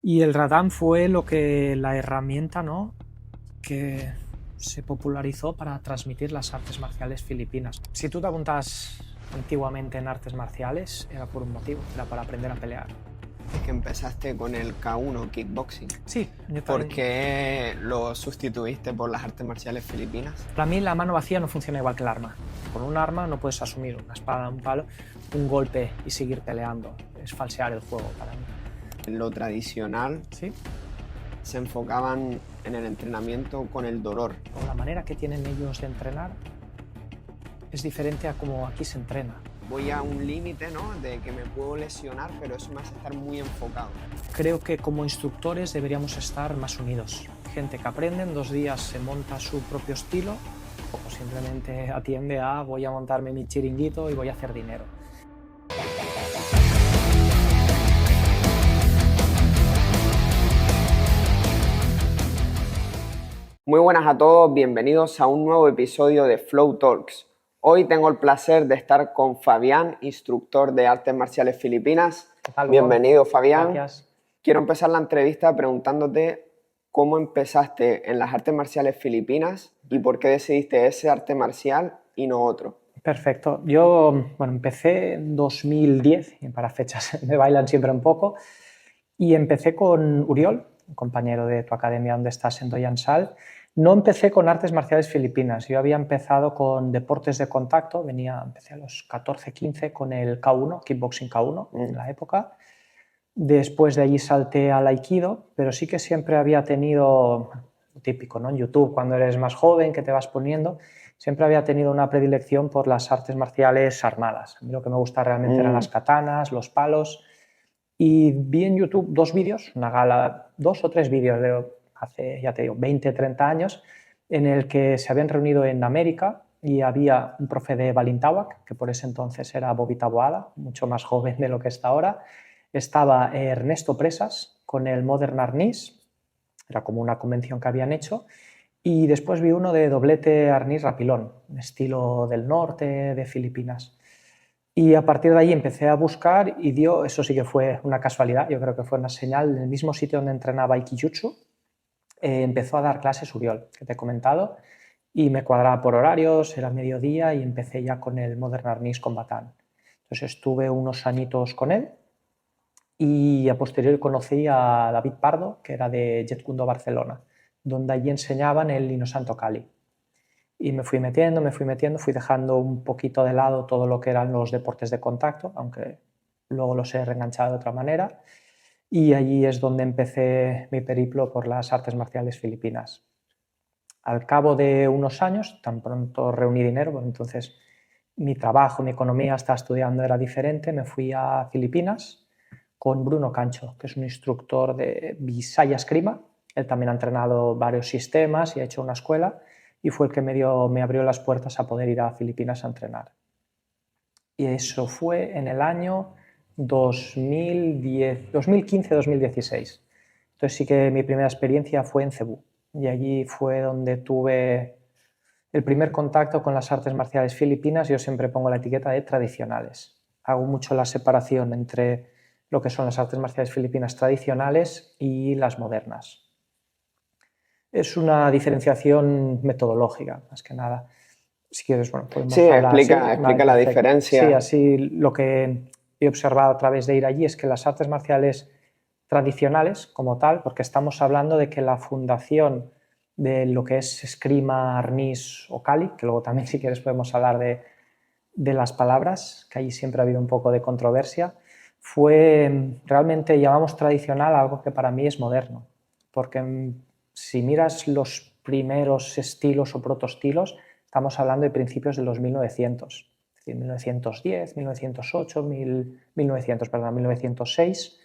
Y el Radam fue la herramienta, ¿no?, que se popularizó para transmitir las artes marciales filipinas. Si tú te apuntas antiguamente en artes marciales, era por un motivo, era para aprender a pelear. Es que empezaste con el K1 kickboxing. Sí, yo ¿Por también. qué lo sustituiste por las artes marciales filipinas? Para mí la mano vacía no funciona igual que el arma. Con un arma no puedes asumir una espada, un palo, un golpe y seguir peleando. Es falsear el juego para mí. En lo tradicional ¿Sí? se enfocaban en el entrenamiento con el dolor. Con la manera que tienen ellos de entrenar es diferente a como aquí se entrena. Voy a un límite, ¿no?, de que me puedo lesionar, pero eso me hace estar muy enfocado. Creo que como instructores deberíamos estar más unidos. Gente que aprende, en 2 días se monta su propio estilo o simplemente atiende a voy a montarme mi chiringuito y voy a hacer dinero. Muy buenas a todos, bienvenidos a un nuevo episodio de Flow Talks. Hoy tengo el placer de estar con Fabián, instructor de artes marciales filipinas. ¿Qué tal, Hugo? Bienvenido, Fabián. Gracias. Quiero empezar la entrevista preguntándote cómo empezaste en las artes marciales filipinas y por qué decidiste ese arte marcial y no otro. Perfecto. Yo empecé en 2010, y para fechas me bailan siempre un poco, y empecé con Uriol, un compañero de tu academia donde estás en Doyansal. No empecé con artes marciales filipinas, yo había empezado con deportes de contacto, empecé a los 14, 15 con el K1, kickboxing K1 en la época. Después de allí salté al Aikido, pero sí que siempre había tenido, lo típico, ¿no?, en YouTube, cuando eres más joven, que te vas poniendo, siempre había tenido una predilección por las artes marciales armadas. A mí lo que me gusta realmente eran las katanas, los palos, y vi en YouTube 2 vídeos, una gala, 2 o 3 vídeos de hace, ya te digo, 20, 30 años, en el que se habían reunido en América y había un profe de Balintawak, que por ese entonces era Bobby Taboada, mucho más joven de lo que está ahora. Estaba Ernesto Presas con el Modern Arnis, era como una convención que habían hecho, y después vi uno de doblete arnís rapilón, estilo del norte de Filipinas. Y a partir de ahí empecé a buscar y eso sí que fue una casualidad, yo creo que fue una señal, en el mismo sitio donde entrenaba Aikijutsu, empezó a dar clases Uriol, que te he comentado, y me cuadraba por horarios, era mediodía y empecé ya con el Modern Arnis con Batán. Entonces estuve unos añitos con él y a posteriori conocí a David Pardo, que era de Jet Kundo Barcelona, donde allí enseñaban el Lino Santo Cali. Y me fui metiendo, fui dejando un poquito de lado todo lo que eran los deportes de contacto, aunque luego los he reenganchado de otra manera. Y allí es donde empecé mi periplo por las artes marciales filipinas. Al cabo de unos años, tan pronto reuní dinero, porque entonces mi trabajo, mi economía, estaba estudiando, era diferente, me fui a Filipinas con Bruno Cancho, que es un instructor de Visaya Eskrima. Él también ha entrenado varios sistemas y ha hecho una escuela, y fue el que me abrió las puertas a poder ir a Filipinas a entrenar. Y eso fue en el año 2015-2016. Entonces sí que mi primera experiencia fue en Cebú, y allí fue donde tuve el primer contacto con las artes marciales filipinas. Yo siempre pongo la etiqueta de tradicionales. Hago mucho la separación entre lo que son las artes marciales filipinas tradicionales y las modernas. Es una diferenciación metodológica, más que nada. Si quieres, podemos Sí, hablar. Sí, vale, explica la perfecto. Sí, diferencia. así lo que he observado a través de ir allí es que las artes marciales tradicionales, como tal, porque estamos hablando de que la fundación de lo que es esgrima, arnís o Kali, que luego también, si quieres, podemos hablar de las palabras, que allí siempre ha habido un poco de controversia, fue realmente, llamamos tradicional, algo que para mí es moderno, porque si miras los primeros estilos o protoestilos, estamos hablando de principios de los 1900, es decir, 1910, 1908, 1906.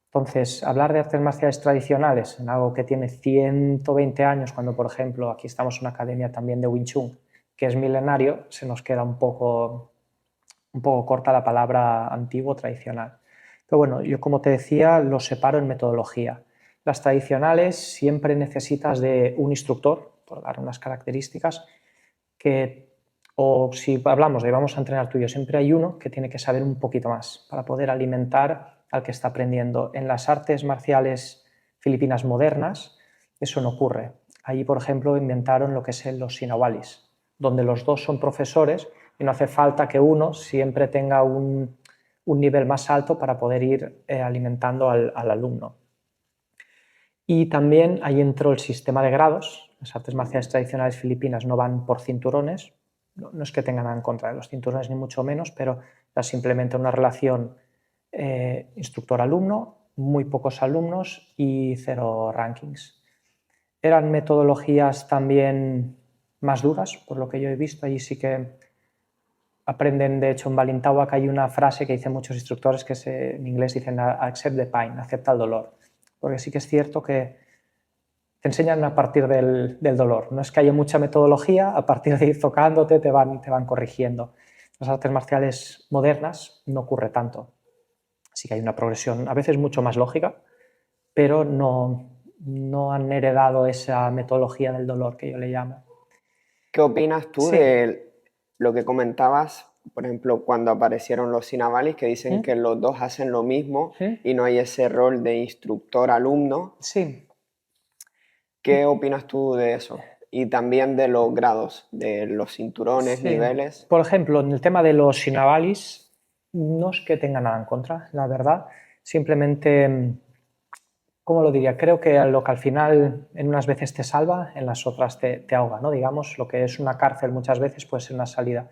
Entonces, hablar de artes marciales tradicionales en algo que tiene 120 años, cuando, por ejemplo, aquí estamos en una academia también de Wing Chun, que es milenario, se nos queda un poco corta la palabra antiguo tradicional. Pero bueno, yo, como te decía, los separo en metodología. Las tradicionales siempre necesitas de un instructor, por dar unas características, o si hablamos de vamos a entrenar tú y yo, siempre hay uno que tiene que saber un poquito más para poder alimentar al que está aprendiendo. En las artes marciales filipinas modernas eso no ocurre. Allí, por ejemplo, inventaron lo que es los sinawalis, donde los dos son profesores y no hace falta que uno siempre tenga un nivel más alto para poder ir alimentando al alumno. Y también ahí entró el sistema de grados. Las artes marciales tradicionales filipinas no van por cinturones, no es que tengan nada en contra de los cinturones ni mucho menos, pero es simplemente una relación instructor-alumno, muy pocos alumnos y 0 rankings. Eran metodologías también más duras, por lo que yo he visto. Allí sí que aprenden, de hecho en Balintawak hay una frase que dicen muchos instructores que en inglés dicen accept the pain, acepta el dolor, porque sí que es cierto que te enseñan a partir del dolor, no es que haya mucha metodología, a partir de ir tocándote te van corrigiendo. En las artes marciales modernas no ocurre tanto, sí que hay una progresión a veces mucho más lógica, pero no han heredado esa metodología del dolor que yo le llamo. ¿Qué opinas tú de lo que comentabas, por ejemplo, cuando aparecieron los sinawalis, que dicen que los dos hacen lo mismo y no hay ese rol de instructor-alumno? Sí. ¿Qué opinas tú de eso? Y también de los grados, de los cinturones, niveles. Por ejemplo, en el tema de los sinawalis, no es que tenga nada en contra, la verdad. Simplemente, ¿cómo lo diría? Creo que lo que al final en unas veces te salva, en las otras te ahoga, ¿no? Digamos, lo que es una cárcel muchas veces puede ser una salida.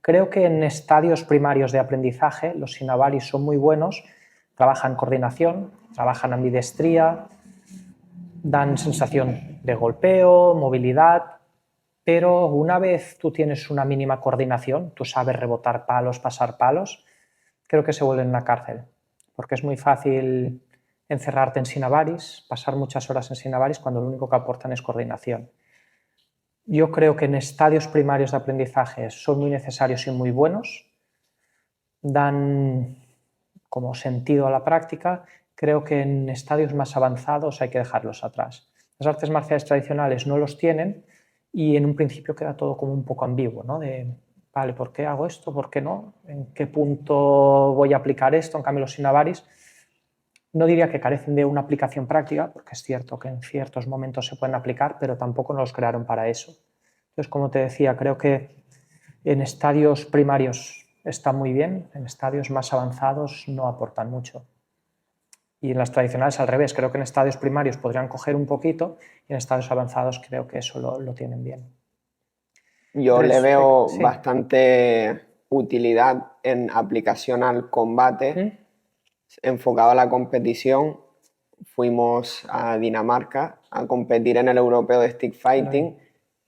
Creo que en estadios primarios de aprendizaje los sinawalis son muy buenos, trabajan coordinación, trabajan ambidestría, dan sensación de golpeo, movilidad, pero una vez tú tienes una mínima coordinación, tú sabes rebotar palos, pasar palos, creo que se vuelve en una cárcel, porque es muy fácil encerrarte en sinawalis, pasar muchas horas en sinawalis cuando lo único que aportan es coordinación. Yo creo que en estadios primarios de aprendizaje son muy necesarios y muy buenos, dan como sentido a la práctica. Creo que en estadios más avanzados hay que dejarlos atrás. Las artes marciales tradicionales no los tienen y en un principio queda todo como un poco ambiguo, ¿no? De, vale, ¿por qué hago esto? ¿Por qué no? ¿En qué punto voy a aplicar esto? En cambio, los sinawalis no diría que carecen de una aplicación práctica, porque es cierto que en ciertos momentos se pueden aplicar, pero tampoco nos crearon para eso. Entonces, como te decía, creo que en estadios primarios está muy bien, en estadios más avanzados no aportan mucho. Y en las tradicionales al revés, creo que en estadios primarios podrían coger un poquito y en estadios avanzados creo que eso lo tienen bien. Yo le veo bastante utilidad en aplicación al combate, enfocado a la competición. Fuimos a Dinamarca a competir en el europeo de stick fighting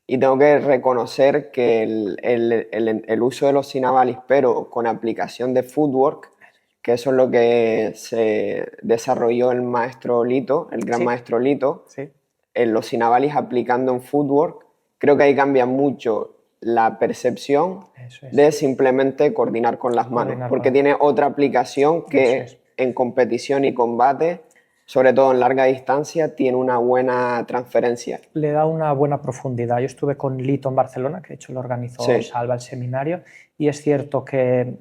y tengo que reconocer que el uso de los sinawalis, pero con aplicación de footwork, que eso es lo que se desarrolló el maestro Lito, el gran maestro Lito, en los sinawalis aplicando en footwork, creo que ahí cambia mucho la percepción de simplemente coordinar con las manos, porque tiene otra aplicación que en competición y combate, sobre todo en larga distancia, tiene una buena transferencia. Le da una buena profundidad. Yo estuve con Lito en Barcelona, que de hecho lo organizó Salva el seminario, y es cierto que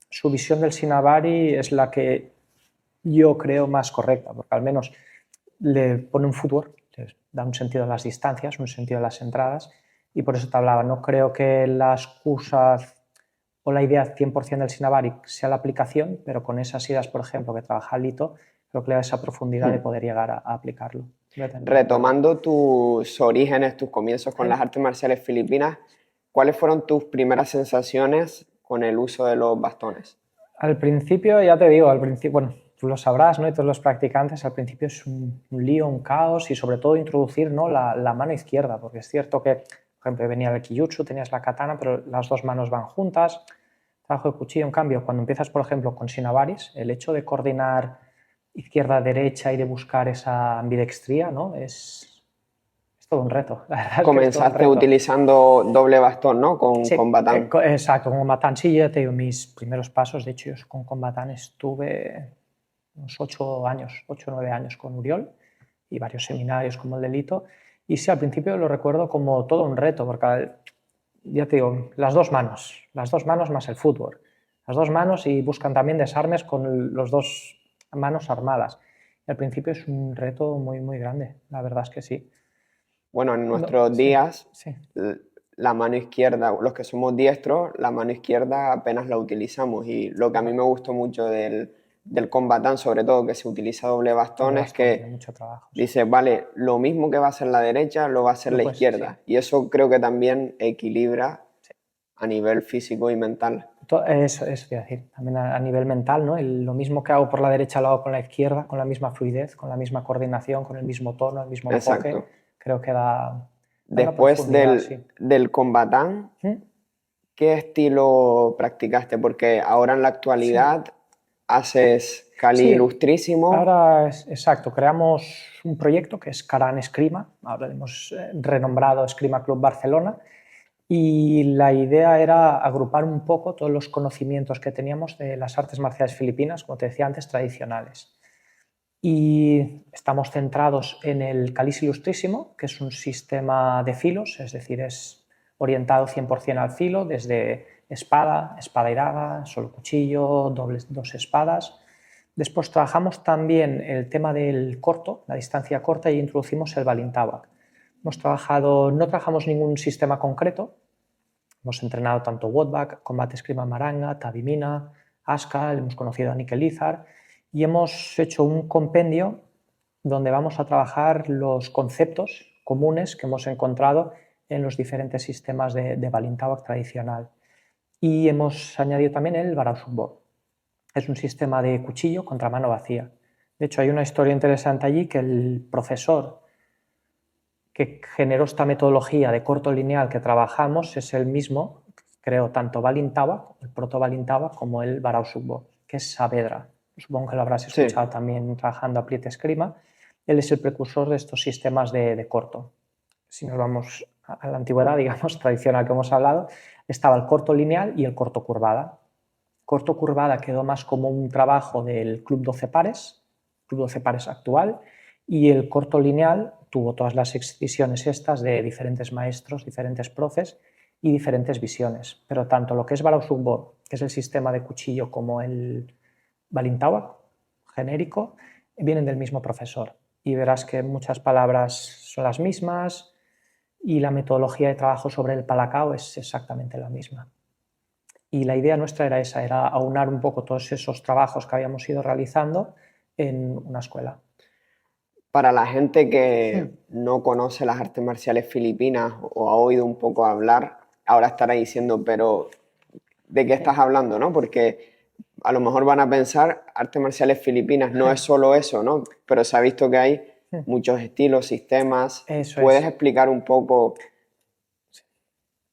su visión del Sinawali es la que yo creo más correcta, porque al menos le pone un footwork, le da un sentido a las distancias, un sentido a las entradas, y por eso te hablaba, no creo que la excusa o la idea 100% del Sinawali sea la aplicación, pero con esas ideas, por ejemplo, que trabaja Lito, creo que le da esa profundidad de poder llegar a aplicarlo. Retomando tus orígenes, tus comienzos con las artes marciales filipinas, ¿cuáles fueron tus primeras sensaciones con el uso de los bastones? Al principio, ya te digo, bueno, tú lo sabrás, ¿no? Y todos los practicantes, al principio es un lío, un caos y sobre todo introducir, ¿no? la mano izquierda, porque es cierto que, por ejemplo, venía el Kiyutsu, tenías la katana, pero las dos manos van juntas, trabajo de cuchillo. En cambio, cuando empiezas, por ejemplo, con Shinawaris, el hecho de coordinar izquierda-derecha y de buscar esa ambidextría, ¿no? Es todo un reto. La verdad Comenzaste utilizando doble bastón, ¿no? Con batán. Exacto, con batán. Sí, ya te digo, mis primeros pasos, de hecho, yo con batán estuve unos 8 o 9 años con Uriol y varios seminarios como el de Lito. Y sí, al principio lo recuerdo como todo un reto, porque ya te digo, las dos manos más el fútbol. Las dos manos y buscan también desarmes con los dos manos armadas. Y al principio es un reto muy, muy grande, la verdad es que sí. Bueno, en nuestros días, sí. La mano izquierda, los que somos diestros, la mano izquierda apenas la utilizamos. Y lo que a mí me gustó mucho del combatán, sobre todo, que se utiliza doble bastón, es que mucho trabajo, dice, vale, lo mismo que va a hacer la derecha, lo va a hacer la izquierda. Sí. Y eso creo que también equilibra a nivel físico y mental. Eso es decir, también a nivel mental, ¿no? Lo mismo que hago por la derecha lo hago con la izquierda, con la misma fluidez, con la misma coordinación, con el mismo tono, el mismo enfoque. Exacto. Creo que da Después del combatán, ¿qué estilo practicaste? Porque ahora en la actualidad haces Kali ilustrísimo. Ahora, exacto, creamos un proyecto que es Karan Eskrima, ahora hemos renombrado Eskrima Club Barcelona, y la idea era agrupar un poco todos los conocimientos que teníamos de las artes marciales filipinas, como te decía antes, tradicionales. Y estamos centrados en el Cáliz Ilustrísimo, que es un sistema de filos, es decir, es orientado 100% al filo, desde espada, espada y daga, solo cuchillo, dos espadas. Después trabajamos también el tema del corto, la distancia corta, y introducimos el Balintawak. No trabajamos ningún sistema concreto, hemos entrenado tanto Wotbak, Combate Eskrima Maranga, Tabimina, Aska, hemos conocido a Nikel Izar, y hemos hecho un compendio donde vamos a trabajar los conceptos comunes que hemos encontrado en los diferentes sistemas de Balintawak tradicional. Y hemos añadido también el Barausukbo. Es un sistema de cuchillo contra mano vacía. De hecho, hay una historia interesante allí, que el profesor que generó esta metodología de corto lineal que trabajamos es el mismo, creo, tanto Balintawak, el proto Balintawak, como el Barausukbo, que es Saavedra. Supongo que lo habrás escuchado también trabajando apriete eskrima. Él es el precursor de estos sistemas de corto. Si nos vamos a la antigüedad, digamos, tradicional que hemos hablado, estaba el corto lineal y el corto curvada. Corto curvada quedó más como un trabajo del Club 12 Pares, Club 12 Pares actual, y el corto lineal tuvo todas las excisiones estas de diferentes maestros, diferentes profes y diferentes visiones. Pero tanto lo que es Barausukbo, que es el sistema de cuchillo, como el Balintawak genérico, vienen del mismo profesor. Y verás que muchas palabras son las mismas y la metodología de trabajo sobre el palacao es exactamente la misma. Y la idea nuestra era esa, era aunar un poco todos esos trabajos que habíamos ido realizando en una escuela. Para la gente que no conoce las artes marciales filipinas o ha oído un poco hablar, ahora estará diciendo, pero ¿de qué estás hablando, no? Porque a lo mejor van a pensar, artes marciales filipinas no es solo eso, ¿no? Pero se ha visto que hay muchos estilos, sistemas. ¿Puedes explicar un poco,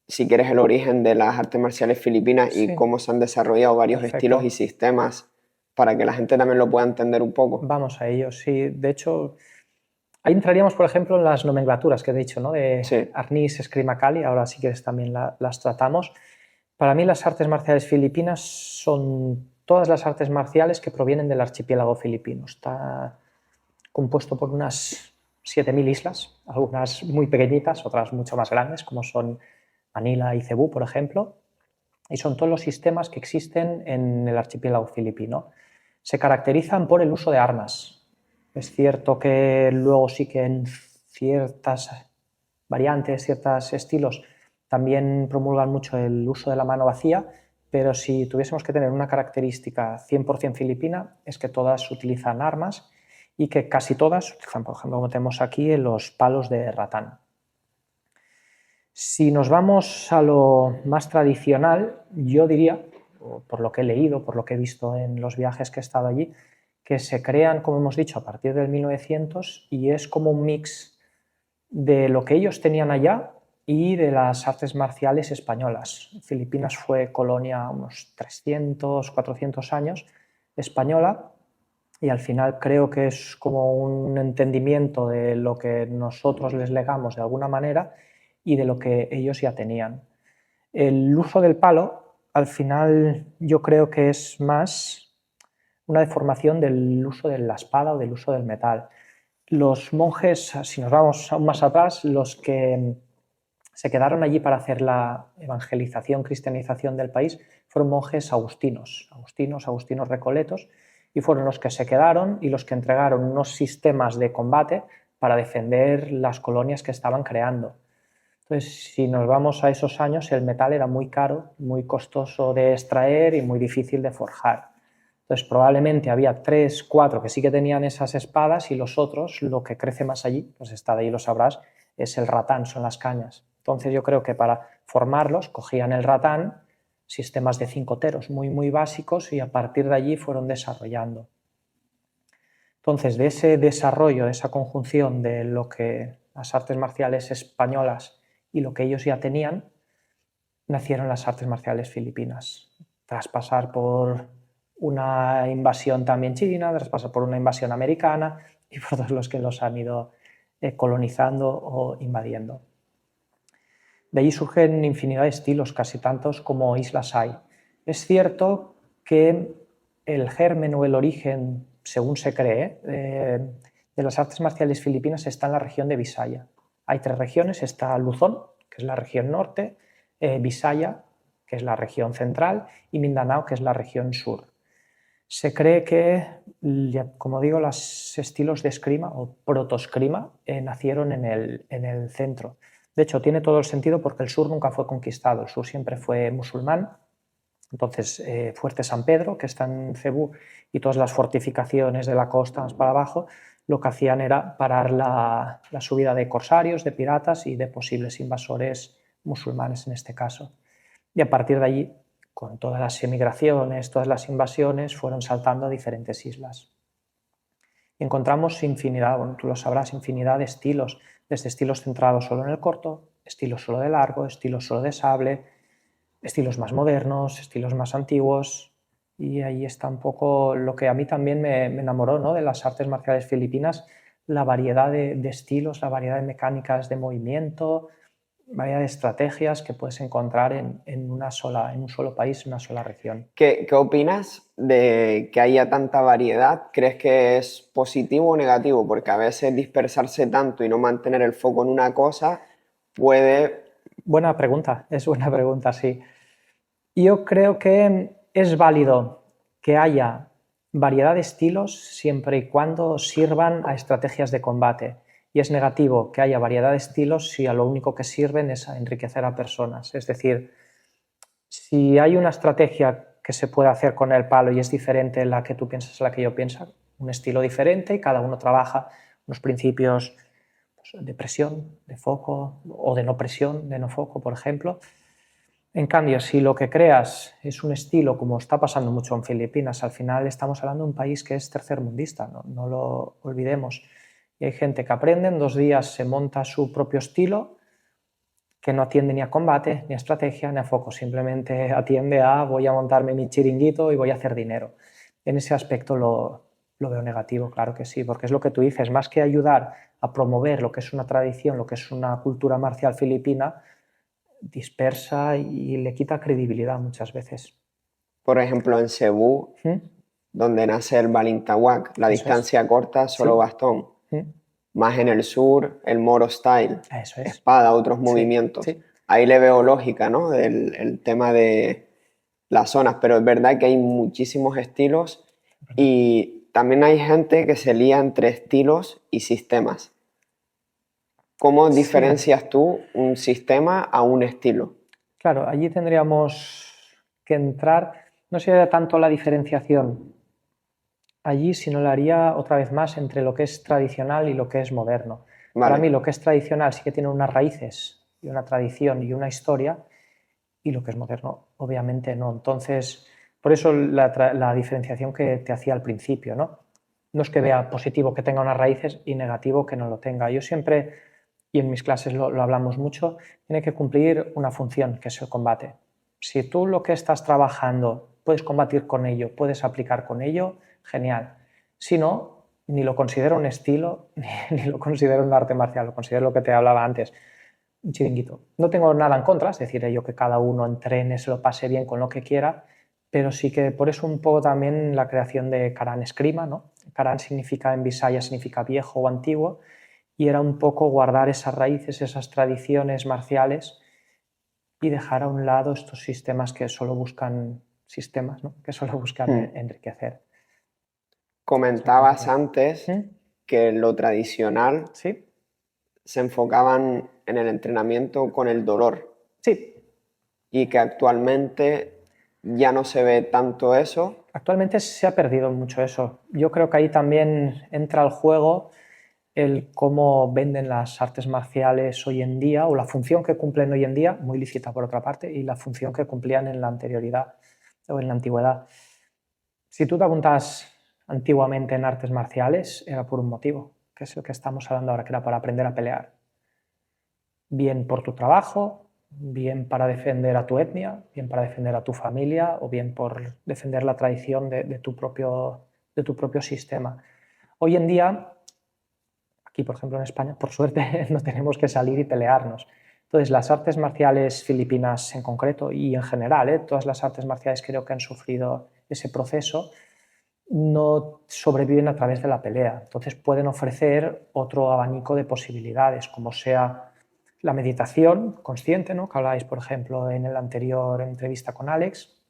si quieres, el origen de las artes marciales filipinas y cómo se han desarrollado varios estilos y sistemas para que la gente también lo pueda entender un poco? Vamos a ello, sí. De hecho, ahí entraríamos, por ejemplo, en las nomenclaturas que he dicho, ¿no? De Arnis, Eskrima, Kali, ahora si quieres también las tratamos. Para mí las artes marciales filipinas son todas las artes marciales que provienen del archipiélago filipino. Está compuesto por unas 7.000 islas, algunas muy pequeñitas, otras mucho más grandes, como son Manila y Cebú, por ejemplo, y son todos los sistemas que existen en el archipiélago filipino. Se caracterizan por el uso de armas. Es cierto que luego sí que en ciertas variantes, ciertos estilos, también promulgan mucho el uso de la mano vacía, pero si tuviésemos que tener una característica 100% filipina, es que todas utilizan armas y que casi todas utilizan, por ejemplo, como tenemos aquí, los palos de ratán. Si nos vamos a lo más tradicional, yo diría, por lo que he leído, por lo que he visto en los viajes que he estado allí, que se crean, como hemos dicho, a partir del 1900 y es como un mix de lo que ellos tenían allá y de las artes marciales españolas. Filipinas fue colonia unos 300, 400 años española y al final creo que es como un entendimiento de lo que nosotros les legamos de alguna manera y de lo que ellos ya tenían. El uso del palo, al final, yo creo que es más una deformación del uso de la espada o del uso del metal. Los monjes, si nos vamos aún más atrás, los que se quedaron allí para hacer la evangelización, cristianización del país, fueron monjes agustinos recoletos, y fueron los que se quedaron y los que entregaron unos sistemas de combate para defender las colonias que estaban creando. Entonces, si nos vamos a esos años, el metal era muy caro, muy costoso de extraer y muy difícil de forjar. Entonces, probablemente había 3, 4 que sí que tenían esas espadas y los otros, lo que crece más allí, pues está de ahí, lo sabrás, es el ratán, son las cañas. Entonces, yo creo que para formarlos cogían el ratán, sistemas de 5 teros muy básicos, y a partir de allí fueron desarrollando. Entonces, de ese desarrollo, de esa conjunción de lo que las artes marciales españolas y lo que ellos ya tenían, nacieron las artes marciales filipinas. Tras pasar por una invasión también china, tras pasar por una invasión americana y por todos los que los han ido colonizando o invadiendo. De allí surgen infinidad de estilos, casi tantos como islas hay. Es cierto que el germen o el origen, según se cree, de las artes marciales filipinas está en la región de Visaya. Hay 3 regiones, está Luzón, que es la región norte, Visaya, que es la región central, y Mindanao, que es la región sur. Se cree que, como digo, los estilos de esgrima o protoesgrima nacieron en el centro. De hecho, tiene todo el sentido porque el sur nunca fue conquistado, el sur siempre fue musulmán. Entonces, Fuerte San Pedro, que está en Cebú, y todas las fortificaciones de la costa más para abajo, lo que hacían era parar la subida de corsarios, de piratas y de posibles invasores musulmanes en este caso. Y a partir de allí, con todas las emigraciones, todas las invasiones, fueron saltando a diferentes islas. Y encontramos infinidad, bueno, tú lo sabrás, infinidad de estilos, desde estilos centrados solo en el corto, estilos solo de largo, estilos solo de sable, estilos más modernos, estilos más antiguos, y ahí está un poco lo que a mí también me enamoró, ¿no?, de las artes marciales filipinas, la variedad de estilos, la variedad de mecánicas de movimiento, variedad de estrategias que puedes encontrar en un solo país, en una sola región. ¿Qué opinas de que haya tanta variedad? ¿Crees que es positivo o negativo? Porque a veces dispersarse tanto y no mantener el foco en una cosa puede... Buena pregunta, es buena pregunta, sí. Yo creo que es válido que haya variedad de estilos siempre y cuando sirvan a estrategias de combate. Y es negativo que haya variedad de estilos si a lo único que sirven es a enriquecer a personas. Es decir, si hay una estrategia que se puede hacer con el palo y es diferente a la que tú piensas a la que yo pienso, un estilo diferente y cada uno trabaja unos principios de presión, de foco o de no presión, de no foco, por ejemplo. En cambio, si lo que creas es un estilo, como está pasando mucho en Filipinas, al final estamos hablando de un país que es tercermundista, no lo olvidemos. Y hay gente que aprende, en 2 días se monta su propio estilo, que no atiende ni a combate, ni a estrategia, ni a foco, simplemente atiende a voy a montarme mi chiringuito y voy a hacer dinero. En ese aspecto lo veo negativo, claro que sí, porque es lo que tú dices, más que ayudar a promover lo que es una tradición, lo que es una cultura marcial filipina, dispersa y le quita credibilidad muchas veces. Por ejemplo, en Cebú, donde nace el Balintawak, la distancia corta, solo bastón. Más en el sur, el Moro Style, espada, otros movimientos. Ahí le veo lógica, ¿no? El tema de las zonas, pero es verdad que hay muchísimos estilos y también hay gente que se lía entre estilos y sistemas. ¿Cómo diferencias tú un sistema a un estilo? Claro, allí tendríamos que entrar, no sería tanto la diferenciación allí, sino la haría otra vez más entre lo que es tradicional y lo que es moderno. Vale. Para mí lo que es tradicional sí que tiene unas raíces y una tradición y una historia, y lo que es moderno obviamente no. Entonces, por eso la diferenciación que te hacía al principio, ¿no? No es que vea positivo que tenga unas raíces y negativo que no lo tenga. Yo siempre, y en mis clases lo hablamos mucho, tiene que cumplir una función, que es el combate. Si tú lo que estás trabajando puedes combatir con ello, puedes aplicar con ello, genial. Si no, ni lo considero un estilo, ni lo considero un arte marcial, lo considero lo que te hablaba antes, un chiringuito. No tengo nada en contra, es decir, yo que cada uno entrene, se lo pase bien con lo que quiera, pero sí que por eso un poco también la creación de Karan Eskrima, ¿no? Karan significa, en Visaya significa viejo o antiguo, y era un poco guardar esas raíces, esas tradiciones marciales y dejar a un lado estos sistemas que solo buscan sistemas, ¿no? Que solo buscan enriquecer. Comentabas antes que lo tradicional ¿Sí? se enfocaban en el entrenamiento con el dolor. Sí. Y que actualmente ya no se ve tanto eso. Actualmente se ha perdido mucho eso. Yo creo que ahí también entra al juego el cómo venden las artes marciales hoy en día, o la función que cumplen hoy en día, muy lícita por otra parte, y la función que cumplían en la anterioridad o en la antigüedad. Si tú te apuntas antiguamente en artes marciales, era por un motivo, que es el que estamos hablando ahora, que era para aprender a pelear. Bien por tu trabajo, bien para defender a tu etnia, bien para defender a tu familia, o bien por defender la tradición de tu propio sistema. Hoy en día, aquí por ejemplo en España, por suerte no tenemos que salir y pelearnos. Entonces las artes marciales filipinas en concreto y en general, todas las artes marciales creo que han sufrido ese proceso, no sobreviven a través de la pelea. Entonces pueden ofrecer otro abanico de posibilidades, como sea la meditación consciente, ¿no?, que habláis por ejemplo en la anterior entrevista con Alex.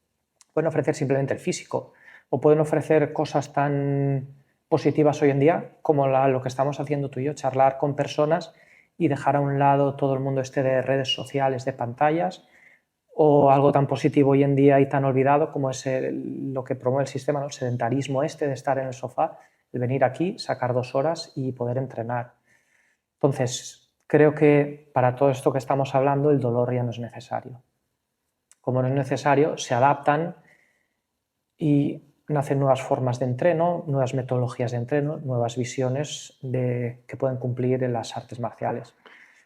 Pueden ofrecer simplemente el físico, o pueden ofrecer cosas tan positivas hoy en día como lo que estamos haciendo tú y yo, charlar con personas y dejar a un lado todo el mundo de redes sociales, de pantallas, o algo tan positivo hoy en día y tan olvidado como es lo que promueve el sistema, ¿no?, el sedentarismo de estar en el sofá, el venir aquí, sacar 2 horas y poder entrenar. Entonces, creo que para todo esto que estamos hablando el dolor ya no es necesario. Como no es necesario, se adaptan y nacen nuevas formas de entreno, nuevas metodologías de entreno, nuevas visiones que pueden cumplir en las artes marciales.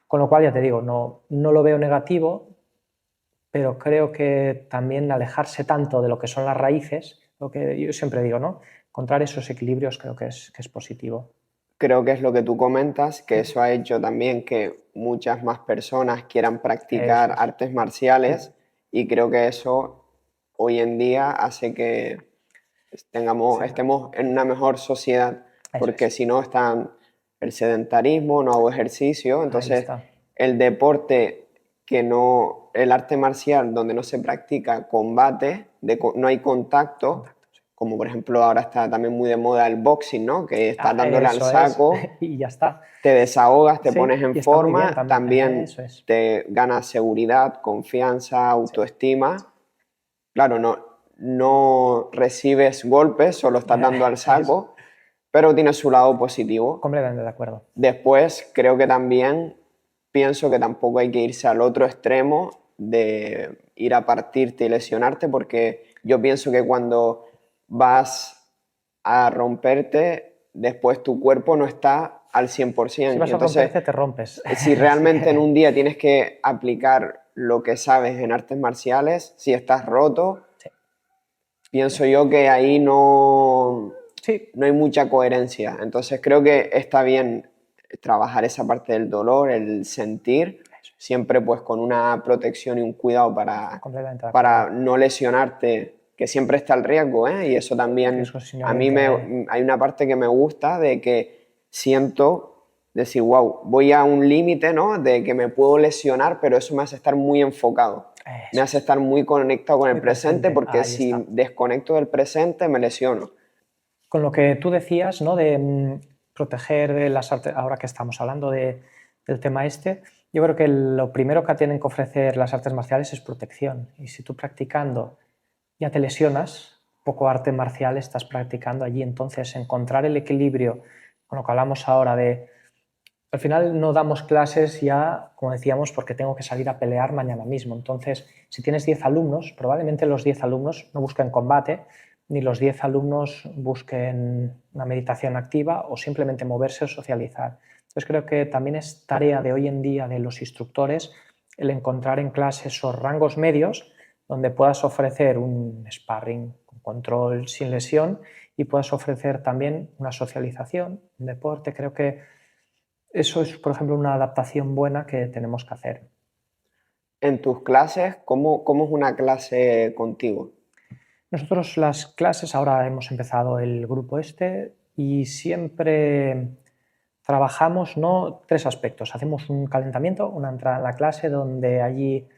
Con lo cual, ya te digo, no lo veo negativo, pero creo que también alejarse tanto de lo que son las raíces, lo que yo siempre digo, ¿no?, encontrar esos equilibrios creo que es positivo. Creo que es lo que tú comentas, que eso ha hecho también que muchas más personas quieran practicar artes marciales, y creo que eso hoy en día hace que estemos en una mejor sociedad, porque si no están el sedentarismo, no hago ejercicio, entonces el deporte el arte marcial donde no se practica combate, no hay contacto, como por ejemplo ahora está también muy de moda el boxing, ¿no?, que estás dándole al saco y ya está. Te desahogas, te pones en forma, también te ganas seguridad, confianza, autoestima. Claro, no recibes golpes, solo estás dando al saco, pero tiene su lado positivo. Completamente de acuerdo. Después, creo que también pienso que tampoco hay que irse al otro extremo de ir a partirte y lesionarte, porque yo pienso que cuando vas a romperte, después tu cuerpo no está al 100%. Si vas a romperte, te rompes. Si realmente en un día tienes que aplicar lo que sabes en artes marciales, si estás roto, pienso yo que ahí no hay mucha coherencia. Entonces creo que está bien trabajar esa parte del dolor, el sentir, siempre pues con una protección y un cuidado para no lesionarte, que siempre está el riesgo, ¿eh? Y eso también, a mí hay una parte que me gusta de que siento decir, wow, voy a un límite, ¿no?, de que me puedo lesionar, pero eso me hace estar muy enfocado. Me hace estar muy conectado con el presente, porque si desconecto del presente me lesiono. Con lo que tú decías, ¿no?, de proteger de las artes, ahora que estamos hablando del tema yo creo que lo primero que tienen que ofrecer las artes marciales es protección. Y si tú practicando ya te lesionas, poco arte marcial estás practicando allí. Entonces, encontrar el equilibrio con lo que hablamos ahora al final no damos clases ya, como decíamos, porque tengo que salir a pelear mañana mismo. Entonces, si tienes 10 alumnos, probablemente los 10 alumnos no busquen combate, ni los 10 alumnos busquen una meditación activa o simplemente moverse o socializar. Entonces, creo que también es tarea de hoy en día de los instructores el encontrar en clase esos rangos medios donde puedas ofrecer un sparring con control sin lesión y puedas ofrecer también una socialización, un deporte. Creo que eso es, por ejemplo, una adaptación buena que tenemos que hacer. En tus clases, ¿cómo es una clase contigo? Nosotros las clases, ahora hemos empezado el grupo y siempre trabajamos, ¿no?, 3 aspectos. Hacemos un calentamiento, una entrada a la clase donde allí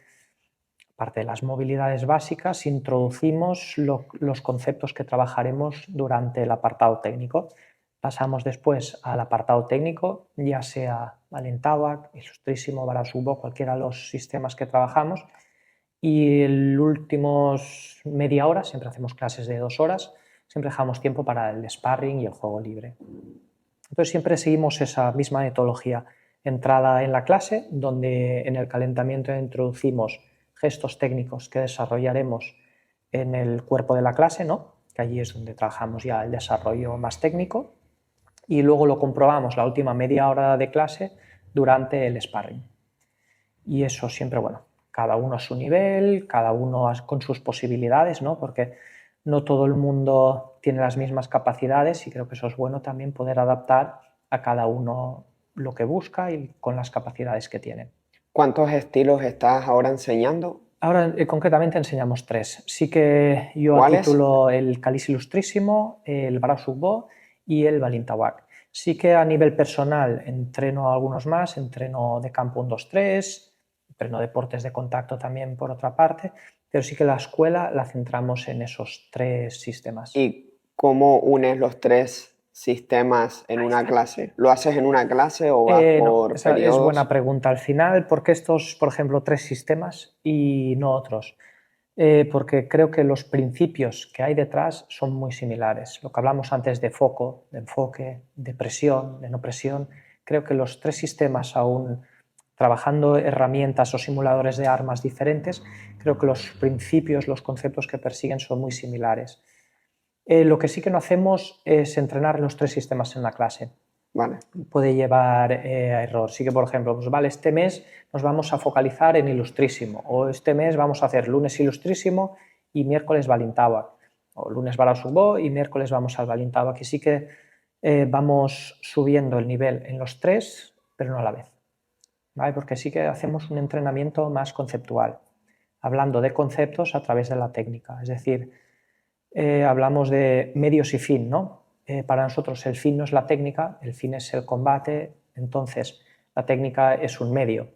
aparte de las movilidades básicas, introducimos los conceptos que trabajaremos durante el apartado técnico. Pasamos después al apartado técnico, ya sea Balintawak, Illustrissimo, Barasugbo, cualquiera de los sistemas que trabajamos. Y el últimos media hora, siempre hacemos clases de 2 horas, siempre dejamos tiempo para el sparring y el juego libre. Entonces siempre seguimos esa misma metodología. Entrada en la clase, donde en el calentamiento introducimos gestos técnicos que desarrollaremos en el cuerpo de la clase, ¿no? Que allí es donde trabajamos ya el desarrollo más técnico, y luego lo comprobamos la última media hora de clase durante el sparring. Y eso siempre, bueno, cada uno a su nivel, cada uno con sus posibilidades, ¿no? Porque no todo el mundo tiene las mismas capacidades y creo que eso es bueno también, poder adaptar a cada uno lo que busca y con las capacidades que tiene. ¿Cuántos estilos estás ahora enseñando? Ahora concretamente enseñamos 3. Sí que yo ¿Cuáles? titulo el Calice Illustrissimo, el Barasugbo y el Balintawak. Sí que a nivel personal entreno algunos más, entreno de campo 1, 2, 3, entreno deportes de contacto también por otra parte, pero sí que la escuela la centramos en esos 3 sistemas. ¿Y cómo unes los 3 sistemas en una clase? ¿Lo haces en una clase o vas por esa periodos? es buena pregunta. Al final, ¿por qué estos, por ejemplo, 3 sistemas y no otros? Porque creo que los principios que hay detrás son muy similares. Lo que hablamos antes de foco, de enfoque, de presión, de no presión, creo que los 3 sistemas, aún trabajando herramientas o simuladores de armas diferentes, creo que los principios, los conceptos que persiguen son muy similares. Lo que sí que no hacemos es entrenar los 3 sistemas en una clase. Vale. Puede llevar a error. Sí que, por ejemplo, pues vale, este mes nos vamos a focalizar en Illustrissimo, o este mes vamos a hacer lunes Illustrissimo y miércoles Balintawak, o lunes Barasugbo y miércoles vamos al Balintawak, y sí que vamos subiendo el nivel en los 3, pero no a la vez, ¿vale? Porque sí que hacemos un entrenamiento más conceptual, hablando de conceptos a través de la técnica, es decir, hablamos de medios y fin, ¿no? Para nosotros el fin no es la técnica, el fin es el combate, entonces la técnica es un medio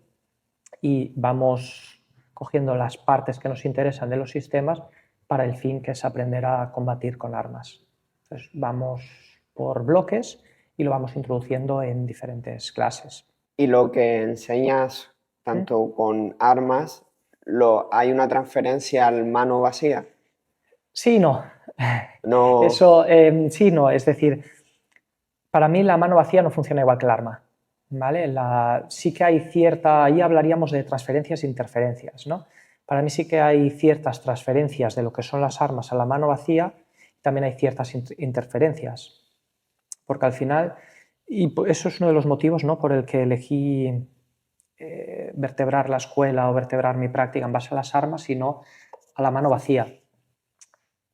y vamos cogiendo las partes que nos interesan de los sistemas para el fin, que es aprender a combatir con armas. Entonces vamos por bloques y lo vamos introduciendo en diferentes clases. ¿Y lo que enseñas tanto con armas, hay una transferencia al mano vacía? Sí, no. No. Eso, sí, no. Es decir, para mí la mano vacía no funciona igual que el arma, ¿vale? Sí que hay cierta, ahí hablaríamos de transferencias e interferencias, ¿no? Para mí sí que hay ciertas transferencias de lo que son las armas a la mano vacía, también hay ciertas interferencias, porque al final, y eso es uno de los motivos, ¿no?, por el que elegí vertebrar la escuela o vertebrar mi práctica en base a las armas y no a la mano vacía.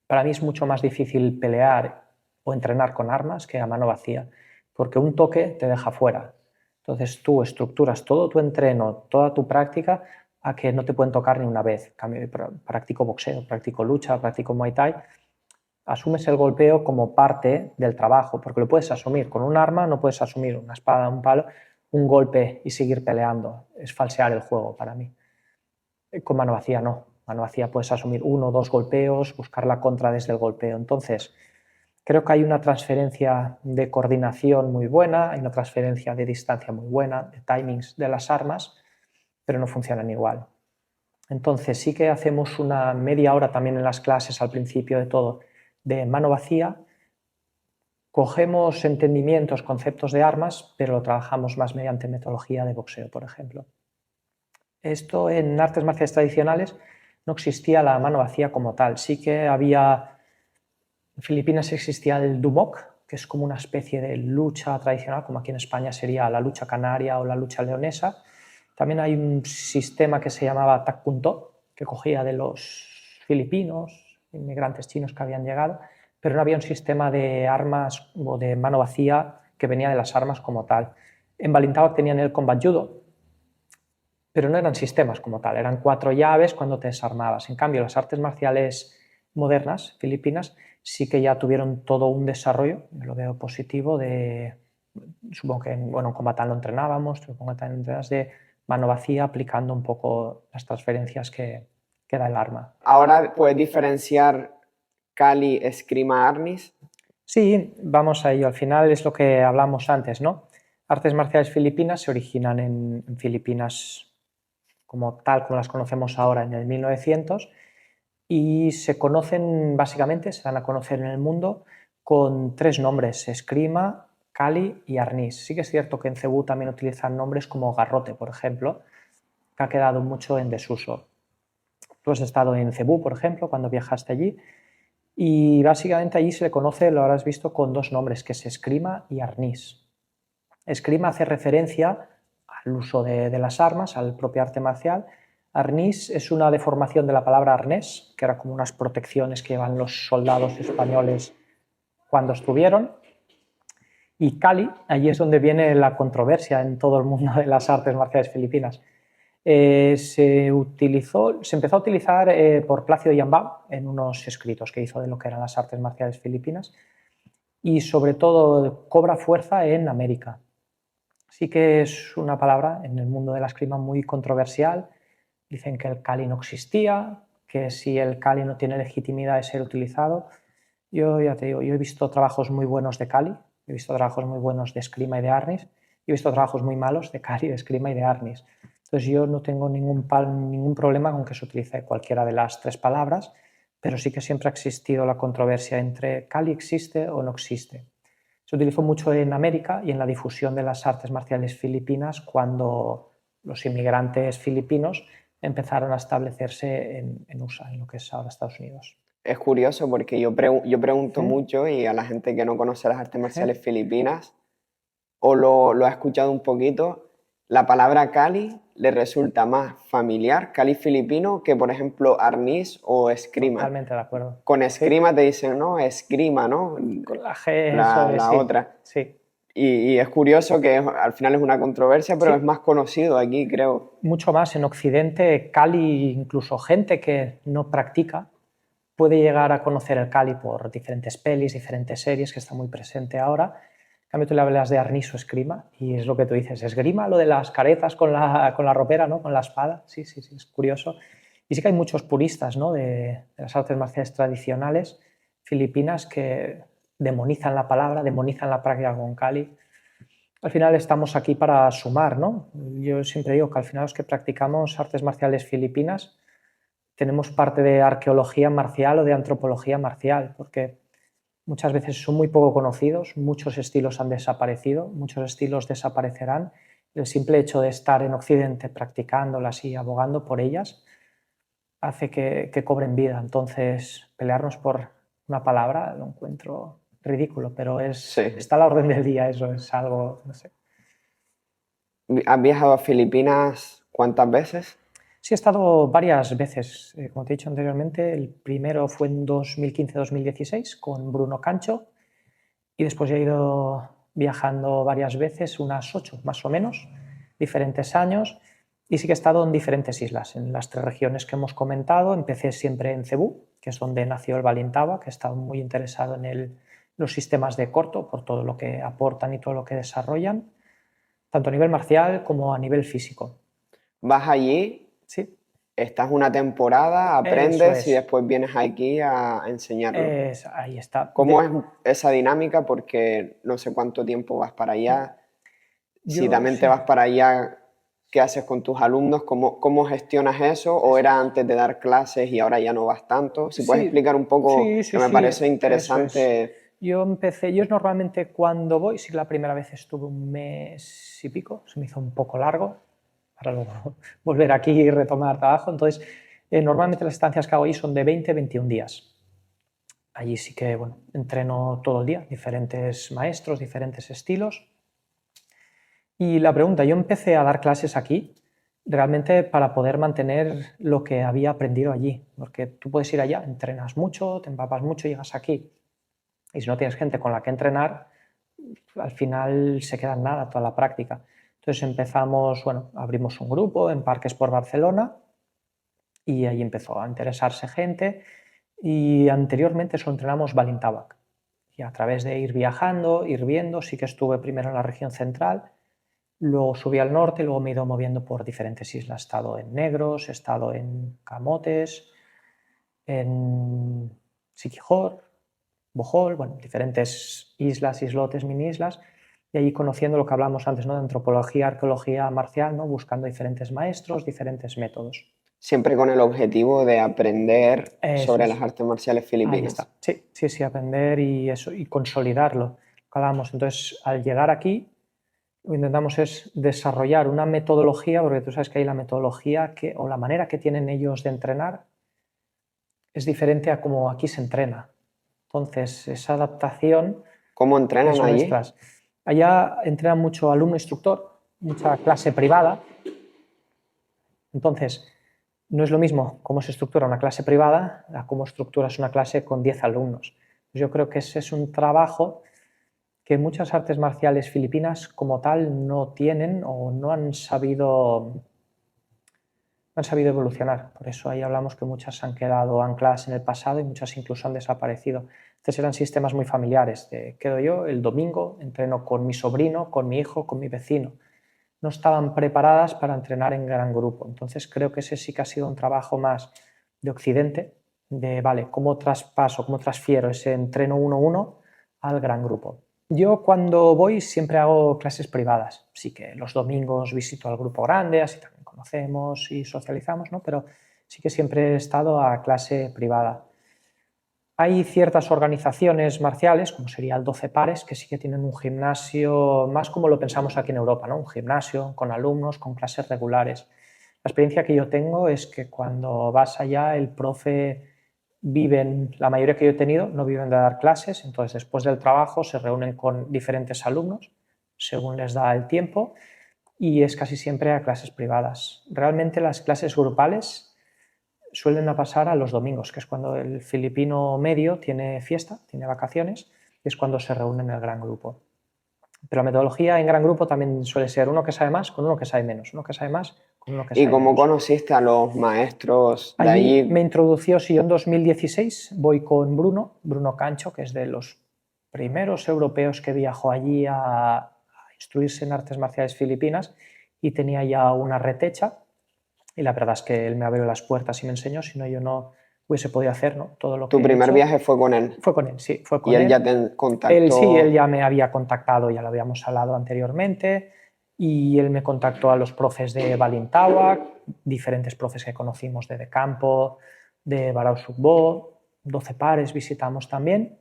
Para mí es mucho más difícil pelear o entrenar con armas que a mano vacía, porque un toque te deja fuera. Entonces tú estructuras todo tu entreno, toda tu práctica a que no te pueden tocar ni una vez. En cambio, practico boxeo, practico lucha, practico Muay Thai, asumes el golpeo como parte del trabajo, porque lo puedes asumir con un arma, no puedes asumir una espada, un palo, un golpe y seguir peleando. Es falsear el juego para mí. Con mano vacía no. Mano vacía puedes asumir 1 o 2 golpeos, buscar la contra desde el golpeo. Entonces, creo que hay una transferencia de coordinación muy buena, hay una transferencia de distancia muy buena, de timings de las armas, pero no funcionan igual. Entonces, sí que hacemos una media hora también en las clases al principio de todo de mano vacía, cogemos entendimientos, conceptos de armas, pero lo trabajamos más mediante metodología de boxeo, por ejemplo. Esto en artes marciales tradicionales no existía la mano vacía como tal. Sí que había, en Filipinas existía el Dumok, que es como una especie de lucha tradicional, como aquí en España sería la lucha canaria o la lucha leonesa. También hay un sistema que se llamaba Tak Pun To, que cogía de los filipinos, inmigrantes chinos que habían llegado, pero no había un sistema de armas o de mano vacía que venía de las armas como tal. En Balintawak tenían el Combat Judo, pero no eran sistemas como tal, eran 4 llaves cuando te desarmabas. En cambio, las artes marciales modernas, filipinas, sí que ya tuvieron todo un desarrollo, lo veo positivo, supongo que en Combatán lo entrenábamos, supongo que también entrenas de mano vacía, aplicando un poco las transferencias que queda el arma. ¿Ahora puedes diferenciar Kali, esgrima, arnis? Sí, vamos a ello. Al final es lo que hablamos antes, ¿no? Artes marciales filipinas se originan en Filipinas como tal, como las conocemos ahora, en el 1900, y se conocen básicamente, se dan a conocer en el mundo con 3 nombres: esgrima, Kali y arnis. Sí que es cierto que en Cebú también utilizan nombres como garrote, por ejemplo, que ha quedado mucho en desuso. Tú has estado en Cebú, por ejemplo, cuando viajaste allí, y básicamente allí se le conoce, lo habrás visto, con 2 nombres, que es esgrima y arnis. Esgrima hace referencia al uso de las armas, al propio arte marcial. Arnis es una deformación de la palabra arnés, que era como unas protecciones que llevan los soldados españoles cuando estuvieron. Y Kali, allí es donde viene la controversia en todo el mundo de las artes marciales filipinas. Se empezó a utilizar por Plácido Yambao en unos escritos que hizo de lo que eran las artes marciales filipinas, y sobre todo cobra fuerza en América. Sí que es una palabra en el mundo de la esgrima muy controversial. Dicen que el Kali no existía, que si el Kali no tiene legitimidad de ser utilizado. Yo ya te digo, yo he visto trabajos muy buenos de Kali, he visto trabajos muy buenos de esgrima y de arnis, y he visto trabajos muy malos de Kali, de esgrima y de arnis. Entonces yo no tengo ningún problema con que se utilice cualquiera de las 3 palabras, pero sí que siempre ha existido la controversia entre Kali existe o no existe. Se utilizó mucho en América y en la difusión de las artes marciales filipinas cuando los inmigrantes filipinos empezaron a establecerse en USA, en lo que es ahora Estados Unidos. Es curioso porque yo pregunto mucho, y a la gente que no conoce las artes marciales filipinas o lo ha escuchado un poquito, la palabra Kali le resulta más familiar, Kali filipino, que por ejemplo arnis o esgrima. Totalmente de acuerdo. Con esgrima te dicen, no, esgrima, ¿no? Con la G, eso es, La sí. otra. Sí. Y es curioso que al final es una controversia, pero Sí. es más conocido aquí, creo. Mucho más en Occidente. Kali, incluso gente que no practica, puede llegar a conocer el Kali por diferentes pelis, diferentes series, que está muy presente ahora. En cambio, tú le hablas de arnis o esgrima y es lo que tú dices, esgrima, lo de las caretas con la ropera, ¿no? Con la espada. Sí, sí, sí, es curioso. Y sí que hay muchos puristas, ¿no? de las artes marciales tradicionales filipinas que demonizan la palabra, demonizan la práctica con Kali. Al final estamos aquí para sumar, ¿no? Yo siempre digo que al final los que practicamos artes marciales filipinas tenemos parte de arqueología marcial o de antropología marcial, porque muchas veces son muy poco conocidos, muchos estilos han desaparecido, muchos estilos desaparecerán. El simple hecho de estar en Occidente practicándolas y abogando por ellas hace que cobren vida. Entonces, pelearnos por una palabra lo encuentro ridículo, pero Sí. está a la orden del día, eso es algo, no sé. ¿Has viajado a Filipinas cuántas veces? Sí, he estado varias veces, como te he dicho anteriormente. El primero fue en 2015-2016 con Bruno Cancho, y después he ido viajando varias veces, unas 8 más o menos, diferentes años, y sí que he estado en diferentes islas, en las 3 regiones que hemos comentado. Empecé siempre en Cebú, que es donde nació el Balintawak, que he estado muy interesado en los sistemas de corto por todo lo que aportan y todo lo que desarrollan, tanto a nivel marcial como a nivel físico. Vas allí, Sí, estás una temporada, eso aprendes y es. después vienes aquí a enseñarlo. Ahí está. ¿Cómo es esa dinámica? Porque no sé cuánto tiempo vas para allá. Si Yo también te sí. vas para allá, ¿qué haces con tus alumnos? ¿Cómo gestionas eso? ¿O era antes de dar clases y ahora ya no vas tanto? Si puedes Sí, explicar un poco, sí, sí, que me sí, parece eso es. interesante. Yo normalmente cuando voy, sí, la primera vez estuve un mes y pico, se me hizo un poco largo para luego volver aquí y retomar trabajo. Entonces, normalmente las estancias que hago ahí son de 20-21 días. Allí sí que, bueno, entreno todo el día, diferentes maestros, diferentes estilos. Y la pregunta, yo empecé a dar clases aquí realmente para poder mantener lo que había aprendido allí, porque tú puedes ir allá, entrenas mucho, te empapas mucho, llegas aquí, y si no tienes gente con la que entrenar, al final se queda en nada toda la práctica. Entonces empezamos, bueno, abrimos un grupo en Parques por Barcelona y ahí empezó a interesarse gente, y anteriormente solo entrenamos Balintawak. Y a través de ir viajando, ir viendo, sí que estuve primero en la región central Luego subí al norte y luego me he ido moviendo por diferentes islas. He estado en Negros, he estado en Camotes, en Siquijor, Bohol, bueno, diferentes islas, islotes, mini islas, y allí conociendo lo que hablamos antes, ¿no? De antropología, arqueología marcial, ¿no? Buscando diferentes maestros, diferentes métodos. Siempre con el objetivo de aprender Eso sobre es. las artes marciales Ahí filipinas. está. Sí, aprender y eso, y consolidarlo. Lo que hablamos. Entonces, al llegar aquí, lo que intentamos es desarrollar una metodología, porque tú sabes que hay la metodología o la manera que tienen ellos de entrenar es diferente a como aquí se entrena. Entonces, esa adaptación ¿Cómo entrenan es allí? nuestras. Allá entrenan mucho alumno-instructor, mucha clase privada. Entonces, no es lo mismo cómo se estructura una clase privada a cómo estructuras una clase con 10 alumnos. Yo creo que ese es un trabajo que muchas artes marciales filipinas como tal no tienen o no han sabido evolucionar. Por eso ahí hablamos que muchas han quedado ancladas en el pasado y muchas incluso han desaparecido. Entonces eran sistemas muy familiares. Quedo yo el domingo, entreno con mi sobrino, con mi hijo, con mi vecino. No estaban preparadas para entrenar en gran grupo. Entonces creo que ese sí que ha sido un trabajo más de Occidente, de, vale, cómo traspaso, cómo transfiero ese entreno 1-1 al gran grupo. Yo cuando voy siempre hago clases privadas, sí que los domingos visito al grupo grande, así también conocemos y socializamos, ¿no? Pero sí que siempre he estado a clase privada. Hay ciertas organizaciones marciales, como sería el 12 Pares, que sí que tienen un gimnasio, más como lo pensamos aquí en Europa, ¿no? Un gimnasio con alumnos, con clases regulares. La experiencia que yo tengo es que cuando vas allá, el profe viven, la mayoría que yo he tenido, no viven de dar clases, entonces después del trabajo se reúnen con diferentes alumnos, según les da el tiempo, y es casi siempre a clases privadas. Realmente las clases grupales suelen pasar a los domingos, que es cuando el filipino medio tiene fiesta, tiene vacaciones, y es cuando se reúnen en el gran grupo. Pero la metodología en gran grupo también suele ser uno que sabe más con uno que sabe menos, uno que sabe más con uno que sabe ¿Y cómo menos. conociste a los maestros de Allí allí? me introdució, si yo en 2016 voy con Bruno Cancho, que es de los primeros europeos que viajó allí a instruirse en artes marciales filipinas, y tenía ya una retecha, y la verdad es que él me abrió las puertas y me enseñó, si no yo no hubiese podido hacer, ¿no? Todo lo que ¿Tu he primer hecho. viaje fue con él? Fue con él, sí, fue con ¿Y él él. ya te contactó? Sí, él ya me había contactado, ya lo habíamos hablado anteriormente, y él me contactó a los profes de Balintawak, diferentes profes que conocimos de Campo, de Barao Sugbo, 12 Pares visitamos también,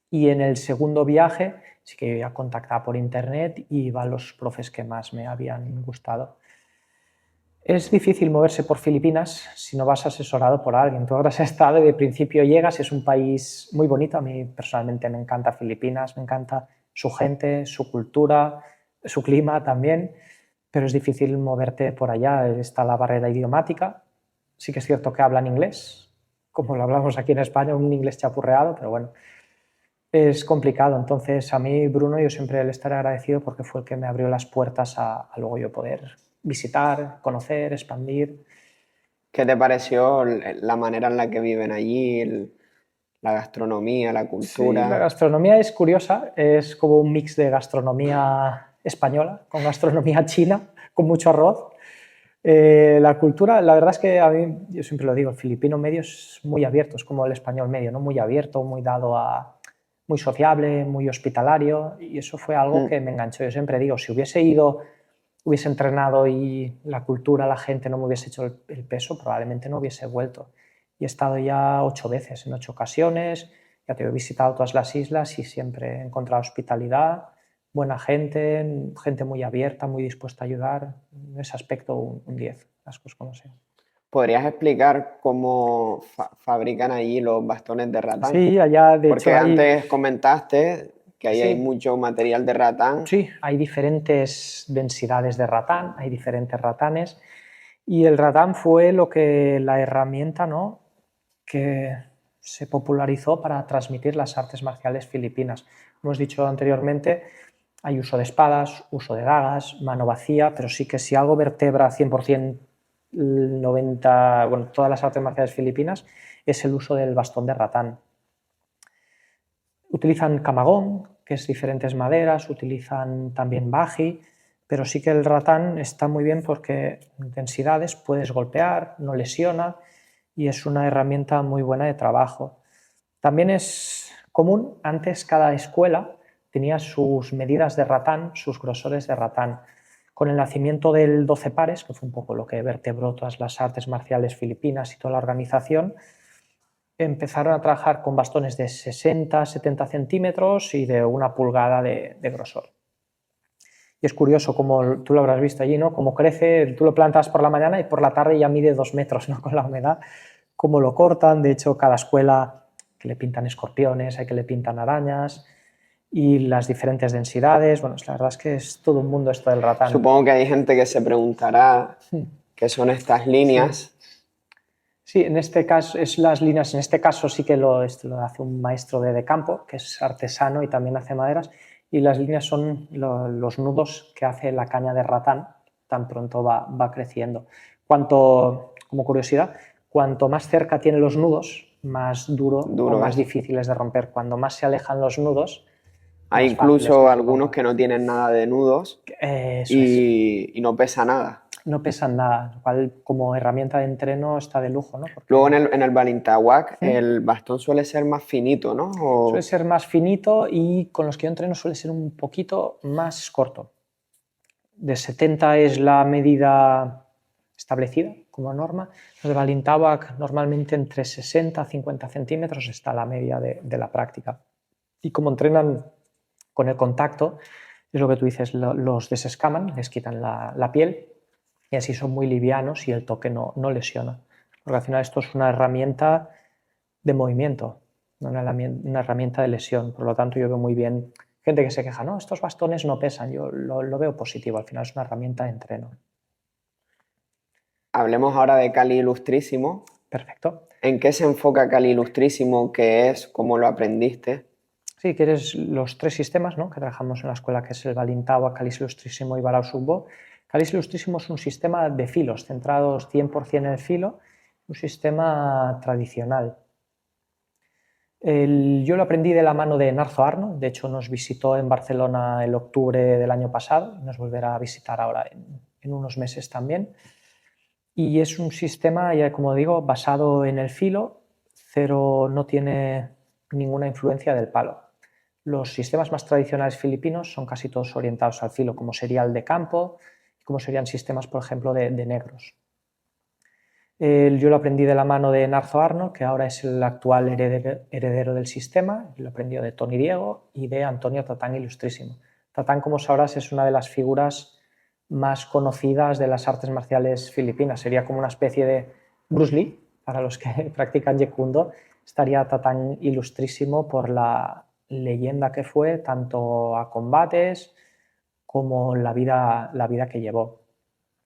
y en el segundo viaje sí que yo ya contactaba por internet y iba a los profes que más me habían gustado. Es difícil moverse por Filipinas si no vas asesorado por alguien. Tú habrás estado y de principio llegas, es un país muy bonito. A mí personalmente me encanta Filipinas, me encanta su gente, su cultura, su clima también, pero es difícil moverte por allá. Está la barrera idiomática. Sí que es cierto que hablan inglés, como lo hablamos aquí en España, un inglés chapurreado, pero bueno, es complicado. Entonces, a mí, Bruno, yo siempre le estaré agradecido porque fue el que me abrió las puertas a luego yo poder visitar, conocer, expandir. ¿Qué te pareció la manera en la que viven allí, la gastronomía, la Sí, la cultura? gastronomía es curiosa, es como un mix de gastronomía española con gastronomía china, con mucho arroz. La cultura, la verdad es que a mí, yo siempre lo digo, el filipino medio es muy abierto, es como el español medio, ¿no? Muy abierto, muy dado a, muy sociable, muy hospitalario, y eso fue algo que me enganchó. Yo siempre digo, si hubiese ido, hubiese entrenado y la cultura, la gente no me hubiese hecho el peso, probablemente no hubiese vuelto. Y he estado ya 8 veces, en 8 ocasiones, ya te he visitado todas las islas y siempre he encontrado hospitalidad, buena gente, gente muy abierta, muy dispuesta a ayudar. En ese aspecto, un 10, las cosas como sean. ¿Podrías explicar cómo fabrican allí los bastones de ratán? Sí, allá de Porque hecho hay... antes comentaste que ahí hay Sí, mucho material de ratán. sí, hay diferentes densidades de ratán, hay diferentes ratanes, y el ratán fue la herramienta, ¿no?, que se popularizó para transmitir las artes marciales filipinas. Como hemos dicho anteriormente, hay uso de espadas, uso de dagas, mano vacía, pero sí que si algo vertebra 100%, 90, bueno, todas las artes marciales filipinas, es el uso del bastón de ratán. Utilizan camagón, que es diferentes maderas, utilizan también baji, pero sí que el ratán está muy bien porque en densidades puedes golpear, no lesiona y es una herramienta muy buena de trabajo. También es común, antes cada escuela tenía sus medidas de ratán, sus grosores de ratán. Con el nacimiento del 12 pares, que fue un poco lo que vertebró todas las artes marciales filipinas y toda la organización, empezaron a trabajar con bastones de 60-70 centímetros y de 1 pulgada de grosor. Y es curioso, como tú lo habrás visto allí, ¿no? Cómo crece, tú lo plantas por la mañana y por la tarde ya mide 2 metros, ¿no? Con la humedad, cómo lo cortan. De hecho, cada escuela que le pintan escorpiones, hay que le pintan arañas y las diferentes densidades. Bueno, la verdad es que es todo un mundo esto del ratán. Supongo que hay gente que se preguntará qué son estas líneas. Sí, en este caso es las líneas, en este caso sí que lo hace un maestro de campo, que es artesano y también hace maderas, y las líneas son los nudos que hace la caña de ratán, tan pronto va creciendo. Como curiosidad, cuanto más cerca tiene los nudos, más duro o más difíciles de romper. Cuando más se alejan los nudos, hay más incluso algunos que no tienen nada de nudos y no pesa nada. No pesan nada, lo cual como herramienta de entreno está de lujo, ¿no? Porque luego en el Balintawak el bastón suele ser más finito, ¿no? Suele ser más finito y con los que yo entreno suele ser un poquito más corto. De 70 es la medida establecida como norma. Los de Balintawak normalmente entre 60 y 50 centímetros está la media de la práctica. Y como entrenan con el contacto, es lo que tú dices, los desescaman, les quitan la piel y así son muy livianos y el toque no lesiona. Porque al final esto es una herramienta de movimiento, no una herramienta de lesión. Por lo tanto, yo veo muy bien gente que se queja, no, estos bastones no pesan. Yo lo veo positivo, al final es una herramienta de entreno. Hablemos ahora de Kali Ilustrísimo. Perfecto. ¿En qué se enfoca Kali Ilustrísimo? ¿Qué es? ¿Cómo lo aprendiste? Sí, que eres los 3 sistemas, ¿no?, que trabajamos en la escuela, que es el Balintawak, Kali Ilustrísimo y Barao Sugbo. Kali Ilustrísimo es un sistema de filos, centrados 100% en el filo, un sistema tradicional. Yo lo aprendí de la mano de Narzo Arno, de hecho nos visitó en Barcelona el octubre del año pasado y nos volverá a visitar ahora en unos meses también. Y es un sistema, ya como digo, basado en el filo, no tiene ninguna influencia del palo. Los sistemas más tradicionales filipinos son casi todos orientados al filo, como sería el de campo, como serían sistemas, por ejemplo, de negros. Yo lo aprendí de la mano de Narzo Arno, que ahora es el actual heredero del sistema. Lo aprendió de Tony Diego y de Antonio Tatán Ilustrísimo. Tatán, como sabrás, es una de las figuras más conocidas de las artes marciales filipinas. Sería como una especie de Bruce Lee, para los que practican Jeet Kune Do. Estaría Tatán Ilustrísimo por la leyenda que fue, tanto a combates como la vida que llevó.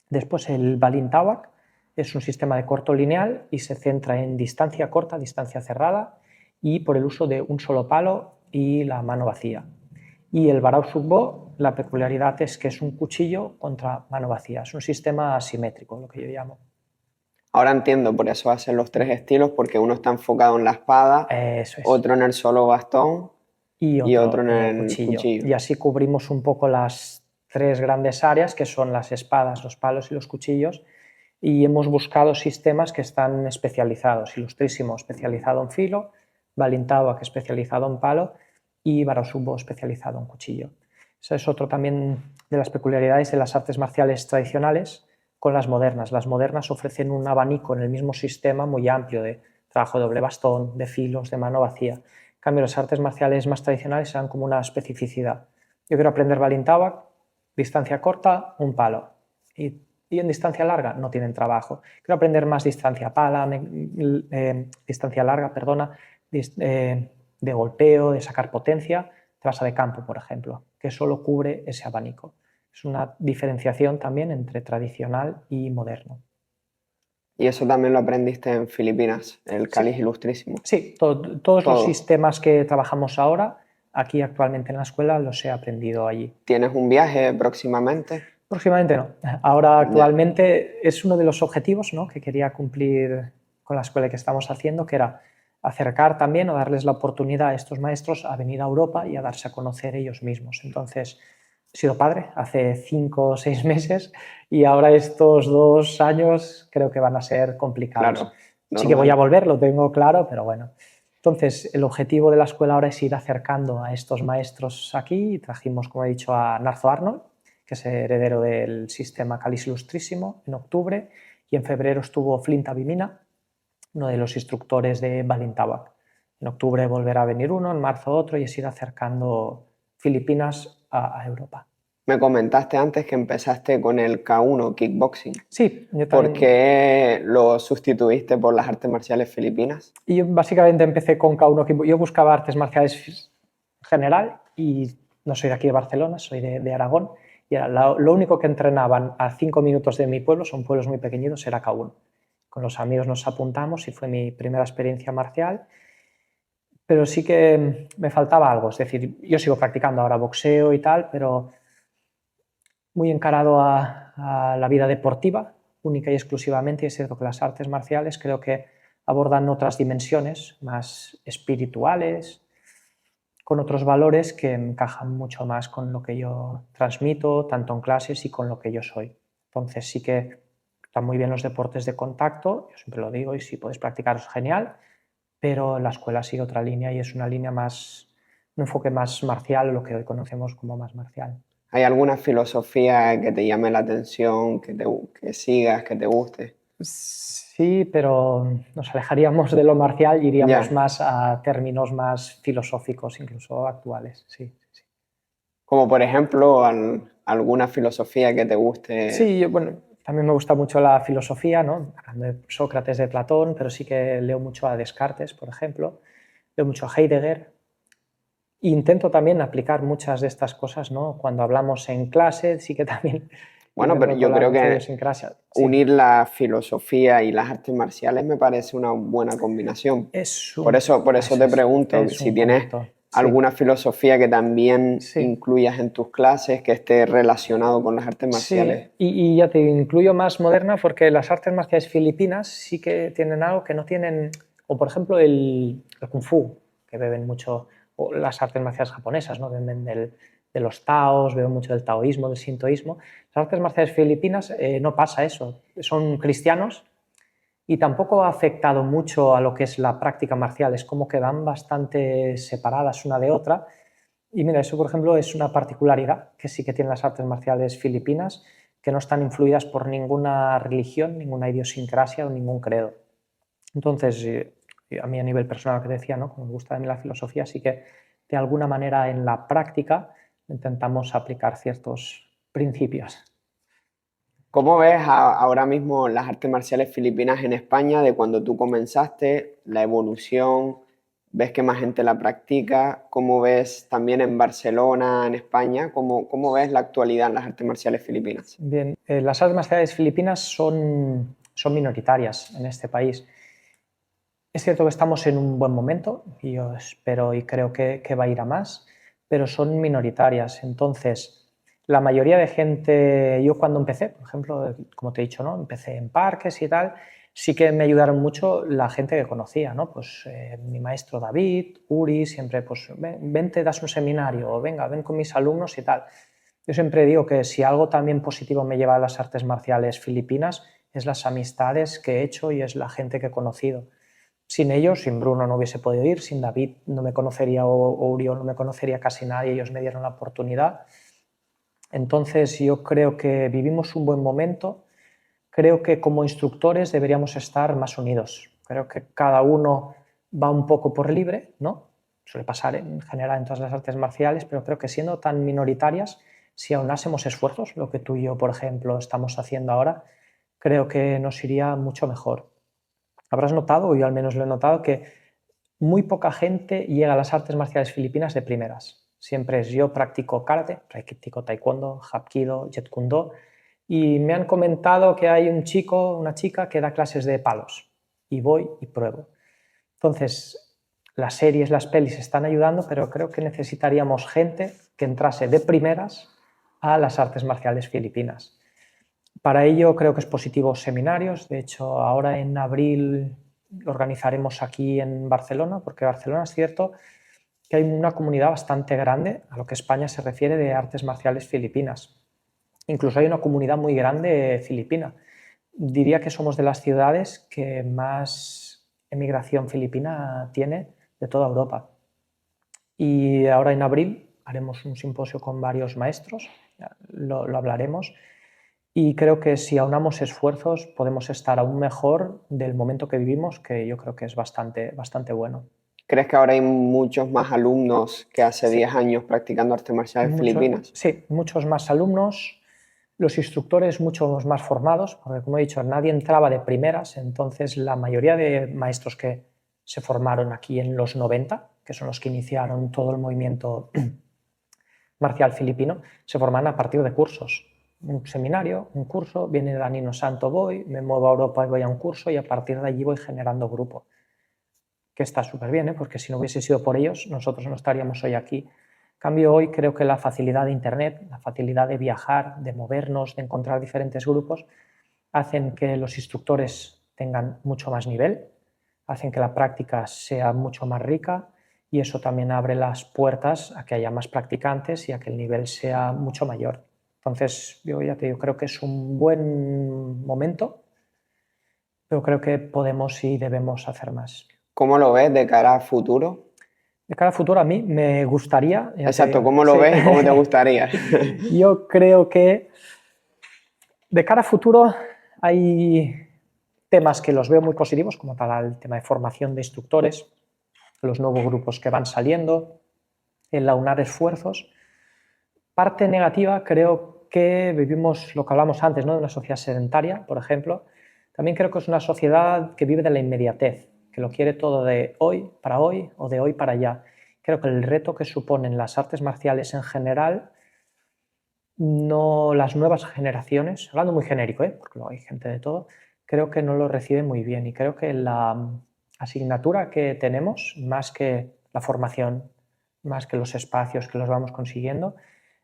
Después el Balintawak es un sistema de corto lineal y se centra en distancia corta, distancia cerrada y por el uso de un solo palo y la mano vacía. Y el Barao Sugbo, la peculiaridad es que es un cuchillo contra mano vacía, es un sistema asimétrico, lo que yo llamo. Ahora entiendo, por eso hacen los 3 estilos, porque uno está enfocado en la espada, otro en el solo bastón y otro en el cuchillo. Y así cubrimos un poco las 3 grandes áreas, que son las espadas, los palos y los cuchillos, y hemos buscado sistemas que están especializados. Ilustrísimo especializado en filo, Balintawak especializado en palo y Barao Sugbo especializado en cuchillo. Eso es otro también de las peculiaridades de las artes marciales tradicionales con las modernas. Las modernas ofrecen un abanico en el mismo sistema muy amplio de trabajo de doble bastón, de filos, de mano vacía. En cambio, las artes marciales más tradicionales se dan como una especificidad. Yo quiero aprender Balintawak, distancia corta, un palo. Y en distancia larga no tienen trabajo. Quiero aprender más distancia larga, de golpeo, de sacar potencia, te vas a de campo, por ejemplo, que solo cubre ese abanico. Es una diferenciación también entre tradicional y moderno. ¿Y eso también lo aprendiste en Filipinas, el Kali Ilustrísimo? Sí, todos los sistemas que trabajamos ahora, aquí actualmente en la escuela, los he aprendido allí. ¿Tienes un viaje próximamente? Próximamente no. Ahora actualmente es uno de los objetivos, ¿no?, que quería cumplir con la escuela que estamos haciendo, que era acercar también o darles la oportunidad a estos maestros a venir a Europa y a darse a conocer ellos mismos. Entonces, He sido padre hace 5 o 6 meses y ahora estos 2 años creo que van a ser complicados. Claro, sí que voy a volver, lo tengo claro, pero bueno. Entonces, el objetivo de la escuela ahora es ir acercando a estos maestros aquí. Trajimos, como he dicho, a Narzo Arnold, que es heredero del sistema Calis Ilustrísimo, en octubre, y en febrero estuvo Flint Abimina, uno de los instructores de Balintawak. En octubre volverá a venir uno, en marzo otro, y es ir acercando Filipinas a Europa. Me comentaste antes que empezaste con el K1 Kickboxing. Sí, yo también. ¿Por qué lo sustituiste por las artes marciales filipinas? Y yo básicamente empecé con K1 Kickboxing. Yo buscaba artes marciales en general y no soy de aquí de Barcelona, soy de Aragón. Y era lo único que entrenaban a 5 minutos de mi pueblo, son pueblos muy pequeñitos, era K1. Con los amigos nos apuntamos y fue mi primera experiencia marcial. Pero sí que me faltaba algo, es decir, yo sigo practicando ahora boxeo y tal, pero muy encarado a la vida deportiva, única y exclusivamente, y es cierto que las artes marciales creo que abordan otras dimensiones más espirituales, con otros valores que encajan mucho más con lo que yo transmito, tanto en clases y con lo que yo soy. Entonces sí que están muy bien los deportes de contacto, yo siempre lo digo, y si puedes practicarlos, genial, pero la escuela sigue otra línea y es una línea más, un enfoque más marcial, lo que hoy conocemos como más marcial. ¿Hay alguna filosofía que te llame la atención, que sigas, que te guste? Sí, pero nos alejaríamos de lo marcial y iríamos más a términos más filosóficos, incluso actuales. Sí, sí. Como por ejemplo, alguna filosofía que te guste. Sí, bueno, también me gusta mucho la filosofía, ¿no? Hablando de Sócrates, de Platón, pero sí que leo mucho a Descartes, por ejemplo. Leo mucho a Heidegger. Intento también aplicar muchas de estas cosas, ¿no? Cuando hablamos en clase, sí que también. Bueno, pero yo creo que unir la filosofía y las artes marciales me parece una buena combinación. Por eso te pregunto si tienes alguna filosofía que también incluyas en tus clases, que esté relacionado con las artes marciales. Sí, y ya te incluyo más moderna porque las artes marciales filipinas sí que tienen algo que no tienen, o por ejemplo el Kung Fu, que beben mucho, o las artes marciales japonesas, ¿no? Beben de los taos, beben mucho del taoísmo, del sintoísmo. Las artes marciales filipinas no pasa eso, son cristianos y tampoco ha afectado mucho a lo que es la práctica marcial, es como que van bastante separadas una de otra. Y mira, eso por ejemplo es una particularidad que sí que tienen las artes marciales filipinas, que no están influidas por ninguna religión, ninguna idiosincrasia o ningún credo. Entonces, a mí a nivel personal, que decía, ¿no? Como me gusta de mí la filosofía, sí que de alguna manera en la práctica intentamos aplicar ciertos principios. ¿Cómo ves ahora mismo las artes marciales filipinas en España de cuando tú comenzaste, la evolución? ¿Ves que más gente la practica? ¿Cómo ves también en Barcelona, en España? ¿Cómo ves la actualidad en las artes marciales filipinas? Bien, las artes marciales filipinas son minoritarias en este país. Es cierto que estamos en un buen momento y yo espero y creo que va a ir a más, pero son minoritarias. Entonces, la mayoría de gente, yo cuando empecé, por ejemplo, como te he dicho, ¿no? Empecé en parques y tal, sí que me ayudaron mucho la gente que conocía, ¿no? Pues mi maestro David, Uri, siempre, pues vente, das un seminario, o venga, ven con mis alumnos y tal. Yo siempre digo que si algo también positivo me lleva a las artes marciales filipinas es las amistades que he hecho y es la gente que he conocido. Sin ellos, sin Bruno no hubiese podido ir, sin David no me conocería o Uriol no me conocería casi nadie, ellos me dieron la oportunidad. Entonces yo creo que vivimos un buen momento, creo que como instructores deberíamos estar más unidos, creo que cada uno va un poco por libre, ¿no? Suele pasar en general en todas las artes marciales, pero creo que siendo tan minoritarias, si aunásemos esfuerzos, lo que tú y yo, por ejemplo, estamos haciendo ahora, creo que nos iría mucho mejor. Habrás notado, o yo al menos lo he notado, que muy poca gente llega a las artes marciales filipinas de primeras. Siempre es yo practico karate, practico taekwondo, hapkido, jeet kune do, y me han comentado que hay un chico, una chica que da clases de palos, y voy y pruebo. Entonces, las series, las pelis están ayudando, pero creo que necesitaríamos gente que entrase de primeras a las artes marciales filipinas. Para ello creo que es positivo seminarios, de hecho ahora en abril organizaremos aquí en Barcelona, porque Barcelona es cierto que hay una comunidad bastante grande a lo que España se refiere de artes marciales filipinas. Incluso hay una comunidad muy grande filipina. Diría que somos de las ciudades que más emigración filipina tiene de toda Europa. Y ahora en abril haremos un simposio con varios maestros, lo hablaremos, y creo que si aunamos esfuerzos podemos estar aún mejor del momento que vivimos, que yo creo que es bastante bueno. ¿Crees que ahora hay muchos más alumnos que hace 10 años practicando artes marciales filipinas? Sí, muchos más alumnos, los instructores muchos más formados, porque como he dicho, nadie entraba de primeras, entonces la mayoría de maestros que se formaron aquí en los 90, que son los que iniciaron todo el movimiento marcial filipino, se forman a partir de cursos. Un seminario, un curso, viene el Anino Santo, voy, me muevo a Europa y voy a un curso y a partir de allí voy generando grupo. Que está súper bien, porque si no hubiese sido por ellos, nosotros no estaríamos hoy aquí. En cambio, hoy creo que la facilidad de Internet, la facilidad de viajar, de movernos, de encontrar diferentes grupos, hacen que los instructores tengan mucho más nivel, hacen que la práctica sea mucho más rica y eso también abre las puertas a que haya más practicantes y a que el nivel sea mucho mayor. Entonces, yo ya te digo, creo que es un buen momento, pero creo que podemos y debemos hacer más. ¿Cómo lo ves de cara a futuro? De cara a futuro, a mí me gustaría... Exacto, ¿cómo lo ves y cómo te gustaría? Yo creo que de cara a futuro hay temas que los veo muy positivos, como tal el tema de formación de instructores, los nuevos grupos que van saliendo, el aunar esfuerzos. Parte negativa, creo que vivimos lo que hablamos antes, ¿no? De una sociedad sedentaria, por ejemplo. También creo que es una sociedad que vive de la inmediatez, que lo quiere todo de hoy para hoy o de hoy para allá. Creo que el reto que suponen las artes marciales en general, no las nuevas generaciones, hablando muy genérico, porque hay gente de todo, creo que no lo recibe muy bien y creo que la asignatura que tenemos, más que la formación, más que los espacios que los vamos consiguiendo,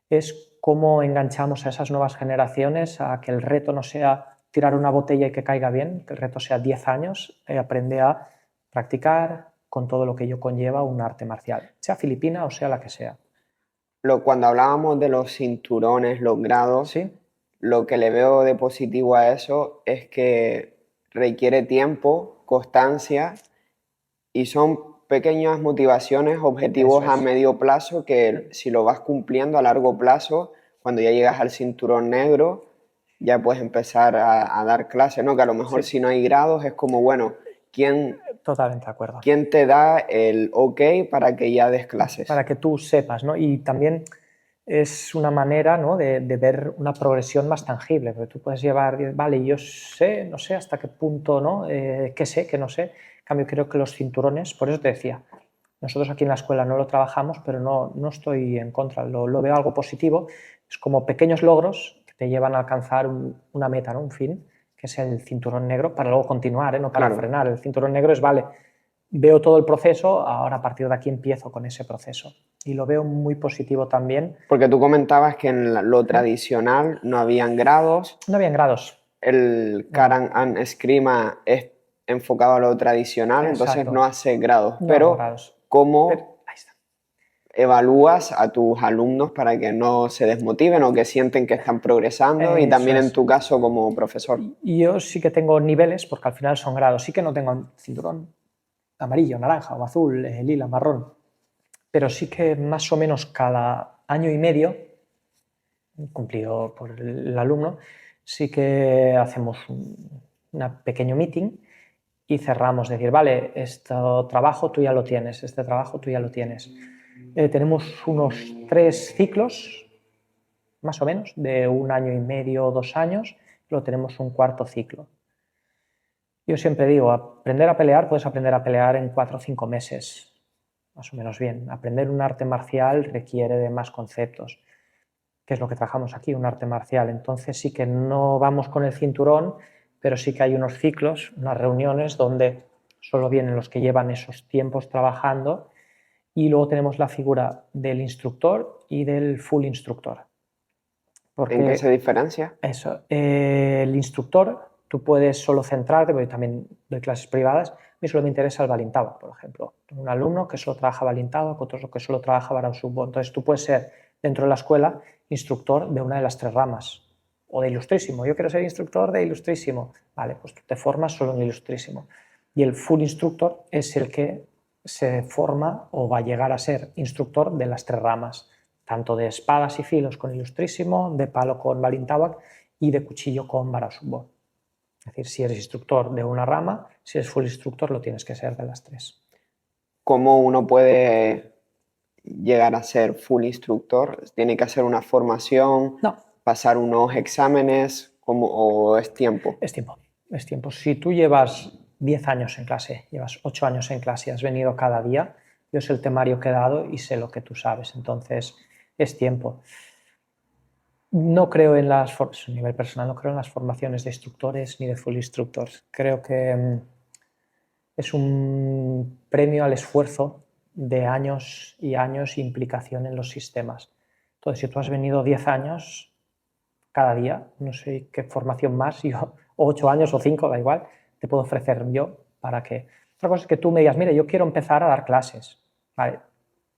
es cómo enganchamos a esas nuevas generaciones a que el reto no sea tirar una botella y que caiga bien, que el reto sea 10 años, aprende a practicar con todo lo que ello conlleva un arte marcial, sea filipina o sea la que sea. Cuando hablábamos de los cinturones, los grados, ¿Sí? Lo que le veo de positivo a eso es que requiere tiempo, constancia y son pequeñas motivaciones, objetivos a medio plazo que si lo vas cumpliendo a largo plazo, cuando ya llegas al cinturón negro, ya puedes empezar a dar clases, ¿no? Que a lo mejor si no hay grados es como, bueno, Totalmente de acuerdo. ¿quién te da el ok para que ya des clases? Para que tú sepas, ¿no? Y también es una manera, ¿no? de ver una progresión más tangible, porque tú puedes llevar, vale, yo sé, no sé hasta qué punto, ¿no? Qué sé, qué no sé. En cambio, creo que los cinturones, por eso te decía, nosotros aquí en la escuela no lo trabajamos, pero no estoy en contra, lo veo algo positivo. Es como pequeños logros que te llevan a alcanzar una meta, ¿no? Un fin, que es el cinturón negro, para luego continuar, no para frenar. El cinturón negro es, vale, veo todo el proceso, ahora a partir de aquí empiezo con ese proceso. Y lo veo muy positivo también. Porque tú comentabas que en lo tradicional no habían grados. No habían grados. El Karan and Eskrima es enfocado a lo tradicional, entonces no hace grados. Pero, ¿cómo evalúas a tus alumnos para que no se desmotiven o que sienten que están progresando? Y también en tu caso como profesor. Yo sí que tengo niveles, porque al final son grados. Sí que no tengo cinturón amarillo, naranja o azul, lila, marrón, pero sí que más o menos cada año y medio, cumplido por el alumno, sí que hacemos un pequeño meeting y cerramos, decir, vale, este trabajo tú ya lo tienes, este trabajo tú ya lo tienes. Tenemos unos 3 ciclos, más o menos, de 1 año y medio o 2 años, luego tenemos un cuarto ciclo. Yo siempre digo, aprender a pelear, puedes aprender a pelear en 4 o 5 meses, más o menos bien. Aprender un arte marcial requiere de más conceptos, que es lo que trabajamos aquí, un arte marcial. Entonces sí que no vamos con el cinturón, pero sí que hay unos ciclos, unas reuniones donde solo vienen los que llevan esos tiempos trabajando y luego tenemos la figura del instructor y del full instructor. ¿En qué se diferencia? Eso, el instructor Tú puedes solo centrarte, porque también doy clases privadas, a mí solo me interesa el Balintawak, por ejemplo. Tengo un alumno que solo trabaja Balintawak, otro que solo trabaja Barausubbo. Entonces tú puedes ser, dentro de la escuela, instructor de una de las 3 ramas. O de Ilustrísimo. Yo quiero ser instructor de Ilustrísimo. Vale, pues tú te formas solo en Ilustrísimo. Y el full instructor es el que se forma o va a llegar a ser instructor de las 3 ramas, tanto de espadas y filos con Ilustrísimo, de palo con Balintawak y de cuchillo con Barausubbo. Es decir, si eres instructor de una rama, si eres full instructor, lo tienes que ser de las 3. ¿Cómo uno puede llegar a ser full instructor? ¿Tiene que hacer una formación? No. ¿Pasar unos exámenes? ¿O es tiempo? Es tiempo. Es tiempo. Si tú llevas 10 años en clase, llevas 8 años en clase y has venido cada día, yo sé el temario que he dado y sé lo que tú sabes. Entonces, es tiempo. No creo en a nivel personal, no creo en las formaciones de instructores ni de full instructors. Creo que es un premio al esfuerzo de años y años e implicación en los sistemas. Entonces, si tú has venido 10 años cada día, no sé qué formación más, yo, o 8 años o 5, da igual, te puedo ofrecer yo para que... Otra cosa es que tú me digas, mira, yo quiero empezar a dar clases, ¿vale?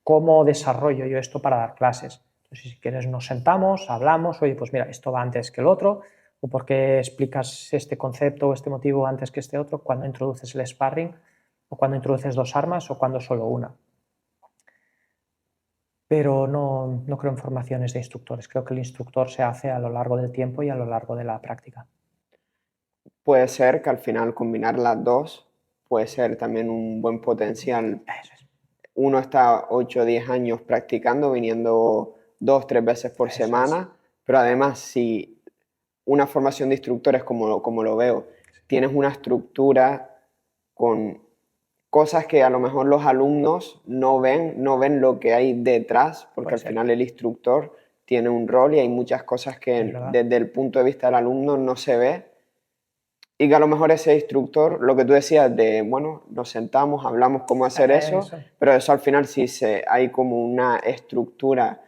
¿Cómo desarrollo yo esto para dar clases? Entonces, si quieres nos sentamos, hablamos, oye, pues mira, esto va antes que el otro, o por qué explicas este concepto o este motivo antes que este otro, cuando introduces el sparring, o cuando introduces 2 armas, o cuando solo una. Pero no creo en formaciones de instructores. Creo que el instructor se hace a lo largo del tiempo y a lo largo de la práctica. Puede ser que al final combinar las dos puede ser también un buen potencial. Eso es. Uno está 8 o 10 años practicando, viniendo 2 o 3 veces por semana, pero además si una formación de instructores, como lo veo, tienes una estructura con cosas que a lo mejor los alumnos no ven lo que hay detrás, porque al final el instructor tiene un rol y hay muchas cosas que desde el punto de vista del alumno no se ve. Y que a lo mejor ese instructor, lo que tú decías de, bueno, nos sentamos, hablamos cómo hacer eso, pero eso al final sí hay como una estructura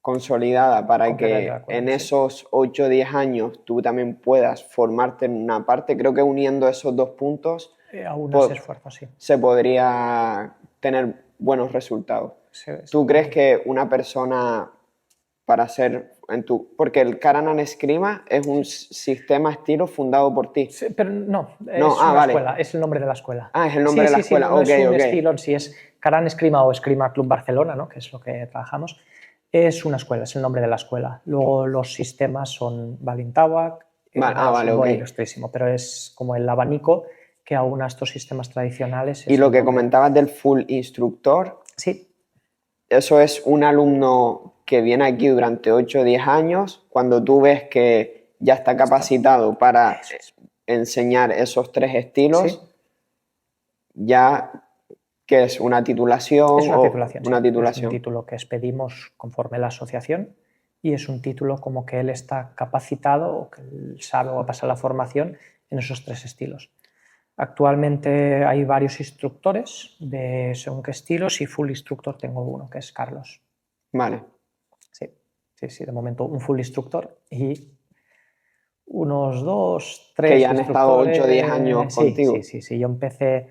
consolidada para que en esos 8 o 10 años tú también puedas formarte en una parte. Creo que uniendo esos dos puntos se podría tener buenos resultados. ¿Tú crees que una persona para ser porque el Karanan Eskrima es un sistema estilo fundado por ti? Sí, pero no, es una escuela, es el nombre de la escuela. Ah, es el nombre de la escuela, no es un estilo, si es Karanan Eskrima o Eskrima Club Barcelona, ¿no? Que es lo que trabajamos, es una escuela, es el nombre de la escuela. Luego los sistemas son Balintawak, Ilustrísimo, pero es como el abanico que aúna estos sistemas tradicionales. Y lo que comentabas del full instructor, sí. Eso es un alumno que viene aquí durante 8 o 10 años, cuando tú ves que ya está capacitado para enseñar esos 3 estilos, ya que es una titulación. Es una titulación, una titulación. Es un título que expedimos conforme a la asociación y es un título como que él está capacitado o que él sabe o va a pasar la formación en esos 3 estilos. Actualmente hay varios instructores de según qué estilos y full instructor tengo uno, que es Carlos. Vale. Sí, de momento un full instructor y unos 2, 3 que ya han estado 8 o 10 años contigo. Sí, yo empecé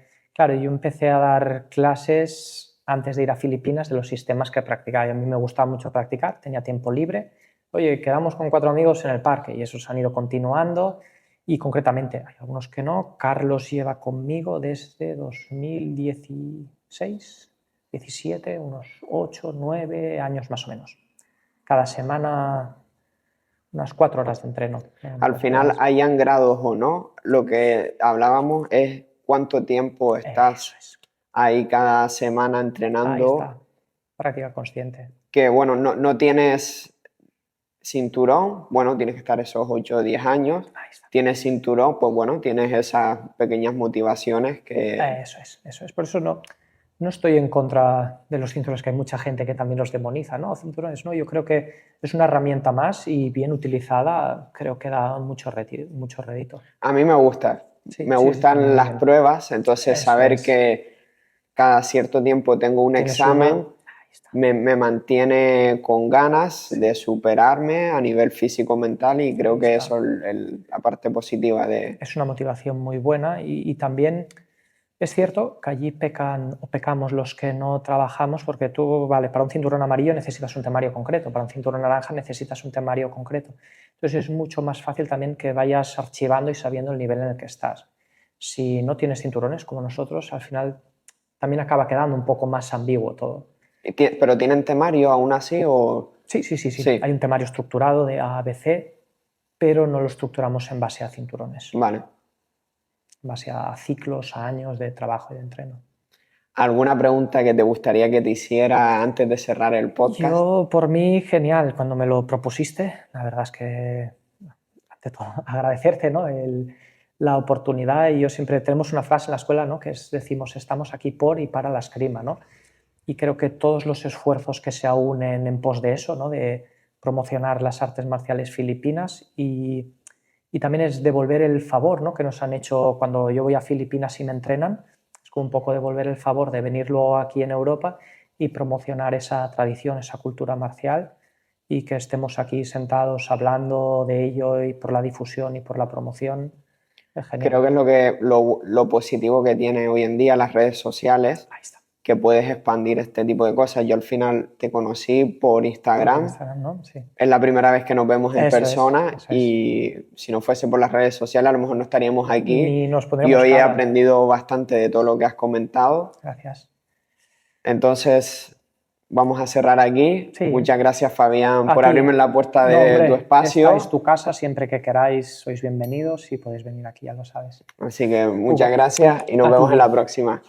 a dar clases antes de ir a Filipinas de los sistemas que practicaba y a mí me gustaba mucho practicar, tenía tiempo libre. Oye, quedamos con 4 amigos en el parque y esos han ido continuando. Y concretamente, hay algunos que no. Carlos lleva conmigo desde 2016, 17, unos 8, 9 años más o menos. Cada semana unas 4 horas de entreno. Al final, hayan grados o no, lo que hablábamos es cuánto tiempo estás ahí cada semana entrenando. Ahí está, práctica consciente. Que bueno, no tienes cinturón, bueno, tienes que estar esos 8 o 10 años. Tienes cinturón, pues bueno, tienes esas pequeñas motivaciones que... Eso es. Por eso no estoy en contra de los cinturones, que hay mucha gente que también los demoniza, ¿no? Cinturones, no, yo creo que es una herramienta más y bien utilizada, creo que da mucho rédito. A mí me gusta. Me gustan las pruebas, entonces saber que cada cierto tiempo tengo un examen me mantiene con ganas de superarme a nivel físico-mental y creo que eso es la parte positiva de... Es una motivación muy buena y también es cierto que allí pecamos los que no trabajamos porque tú, vale, para un cinturón amarillo necesitas un temario concreto, para un cinturón naranja necesitas un temario concreto. Entonces es mucho más fácil también que vayas archivando y sabiendo el nivel en el que estás. Si no tienes cinturones como nosotros, al final también acaba quedando un poco más ambiguo todo. ¿Pero tienen temario aún así o...? Sí. Hay un temario estructurado de A a B, C, pero no lo estructuramos en base a cinturones. Vale. En base a ciclos, a años de trabajo y de entreno. ¿Alguna pregunta que te gustaría que te hiciera antes de cerrar el podcast? Yo, por mí, genial. Cuando me lo propusiste, la verdad es que, ante todo, agradecerte, ¿no? La oportunidad. Y yo siempre tenemos una frase en la escuela, ¿no? Que decimos, estamos aquí por y para la esgrima, ¿no? Y creo que todos los esfuerzos que se unen en pos de eso, ¿no? De promocionar las artes marciales filipinas y también es devolver el favor, ¿no? Que nos han hecho cuando yo voy a Filipinas y me entrenan. Es como un poco devolver el favor de venirlo aquí en Europa y promocionar esa tradición, esa cultura marcial y que estemos aquí sentados hablando de ello y por la difusión y por la promoción. Es genial. Creo que es lo positivo que tiene hoy en día las redes sociales. Ahí está. Que puedes expandir este tipo de cosas. Yo al final te conocí por Instagram. ¿No? Sí. Es la primera vez que nos vemos en persona eso y si no fuese por las redes sociales a lo mejor no estaríamos aquí. Ni nos Y pondríamos hoy he cara. aprendido bastante de todo lo que has comentado. Gracias. Entonces vamos a cerrar aquí. Sí. Muchas gracias, Fabián, por Aquí. abrirme la puerta de Hombre, tu espacio. esta es tu casa, siempre que queráis sois bienvenidos y podéis venir aquí, ya lo sabes. Así que muchas gracias y nos vemos en la próxima.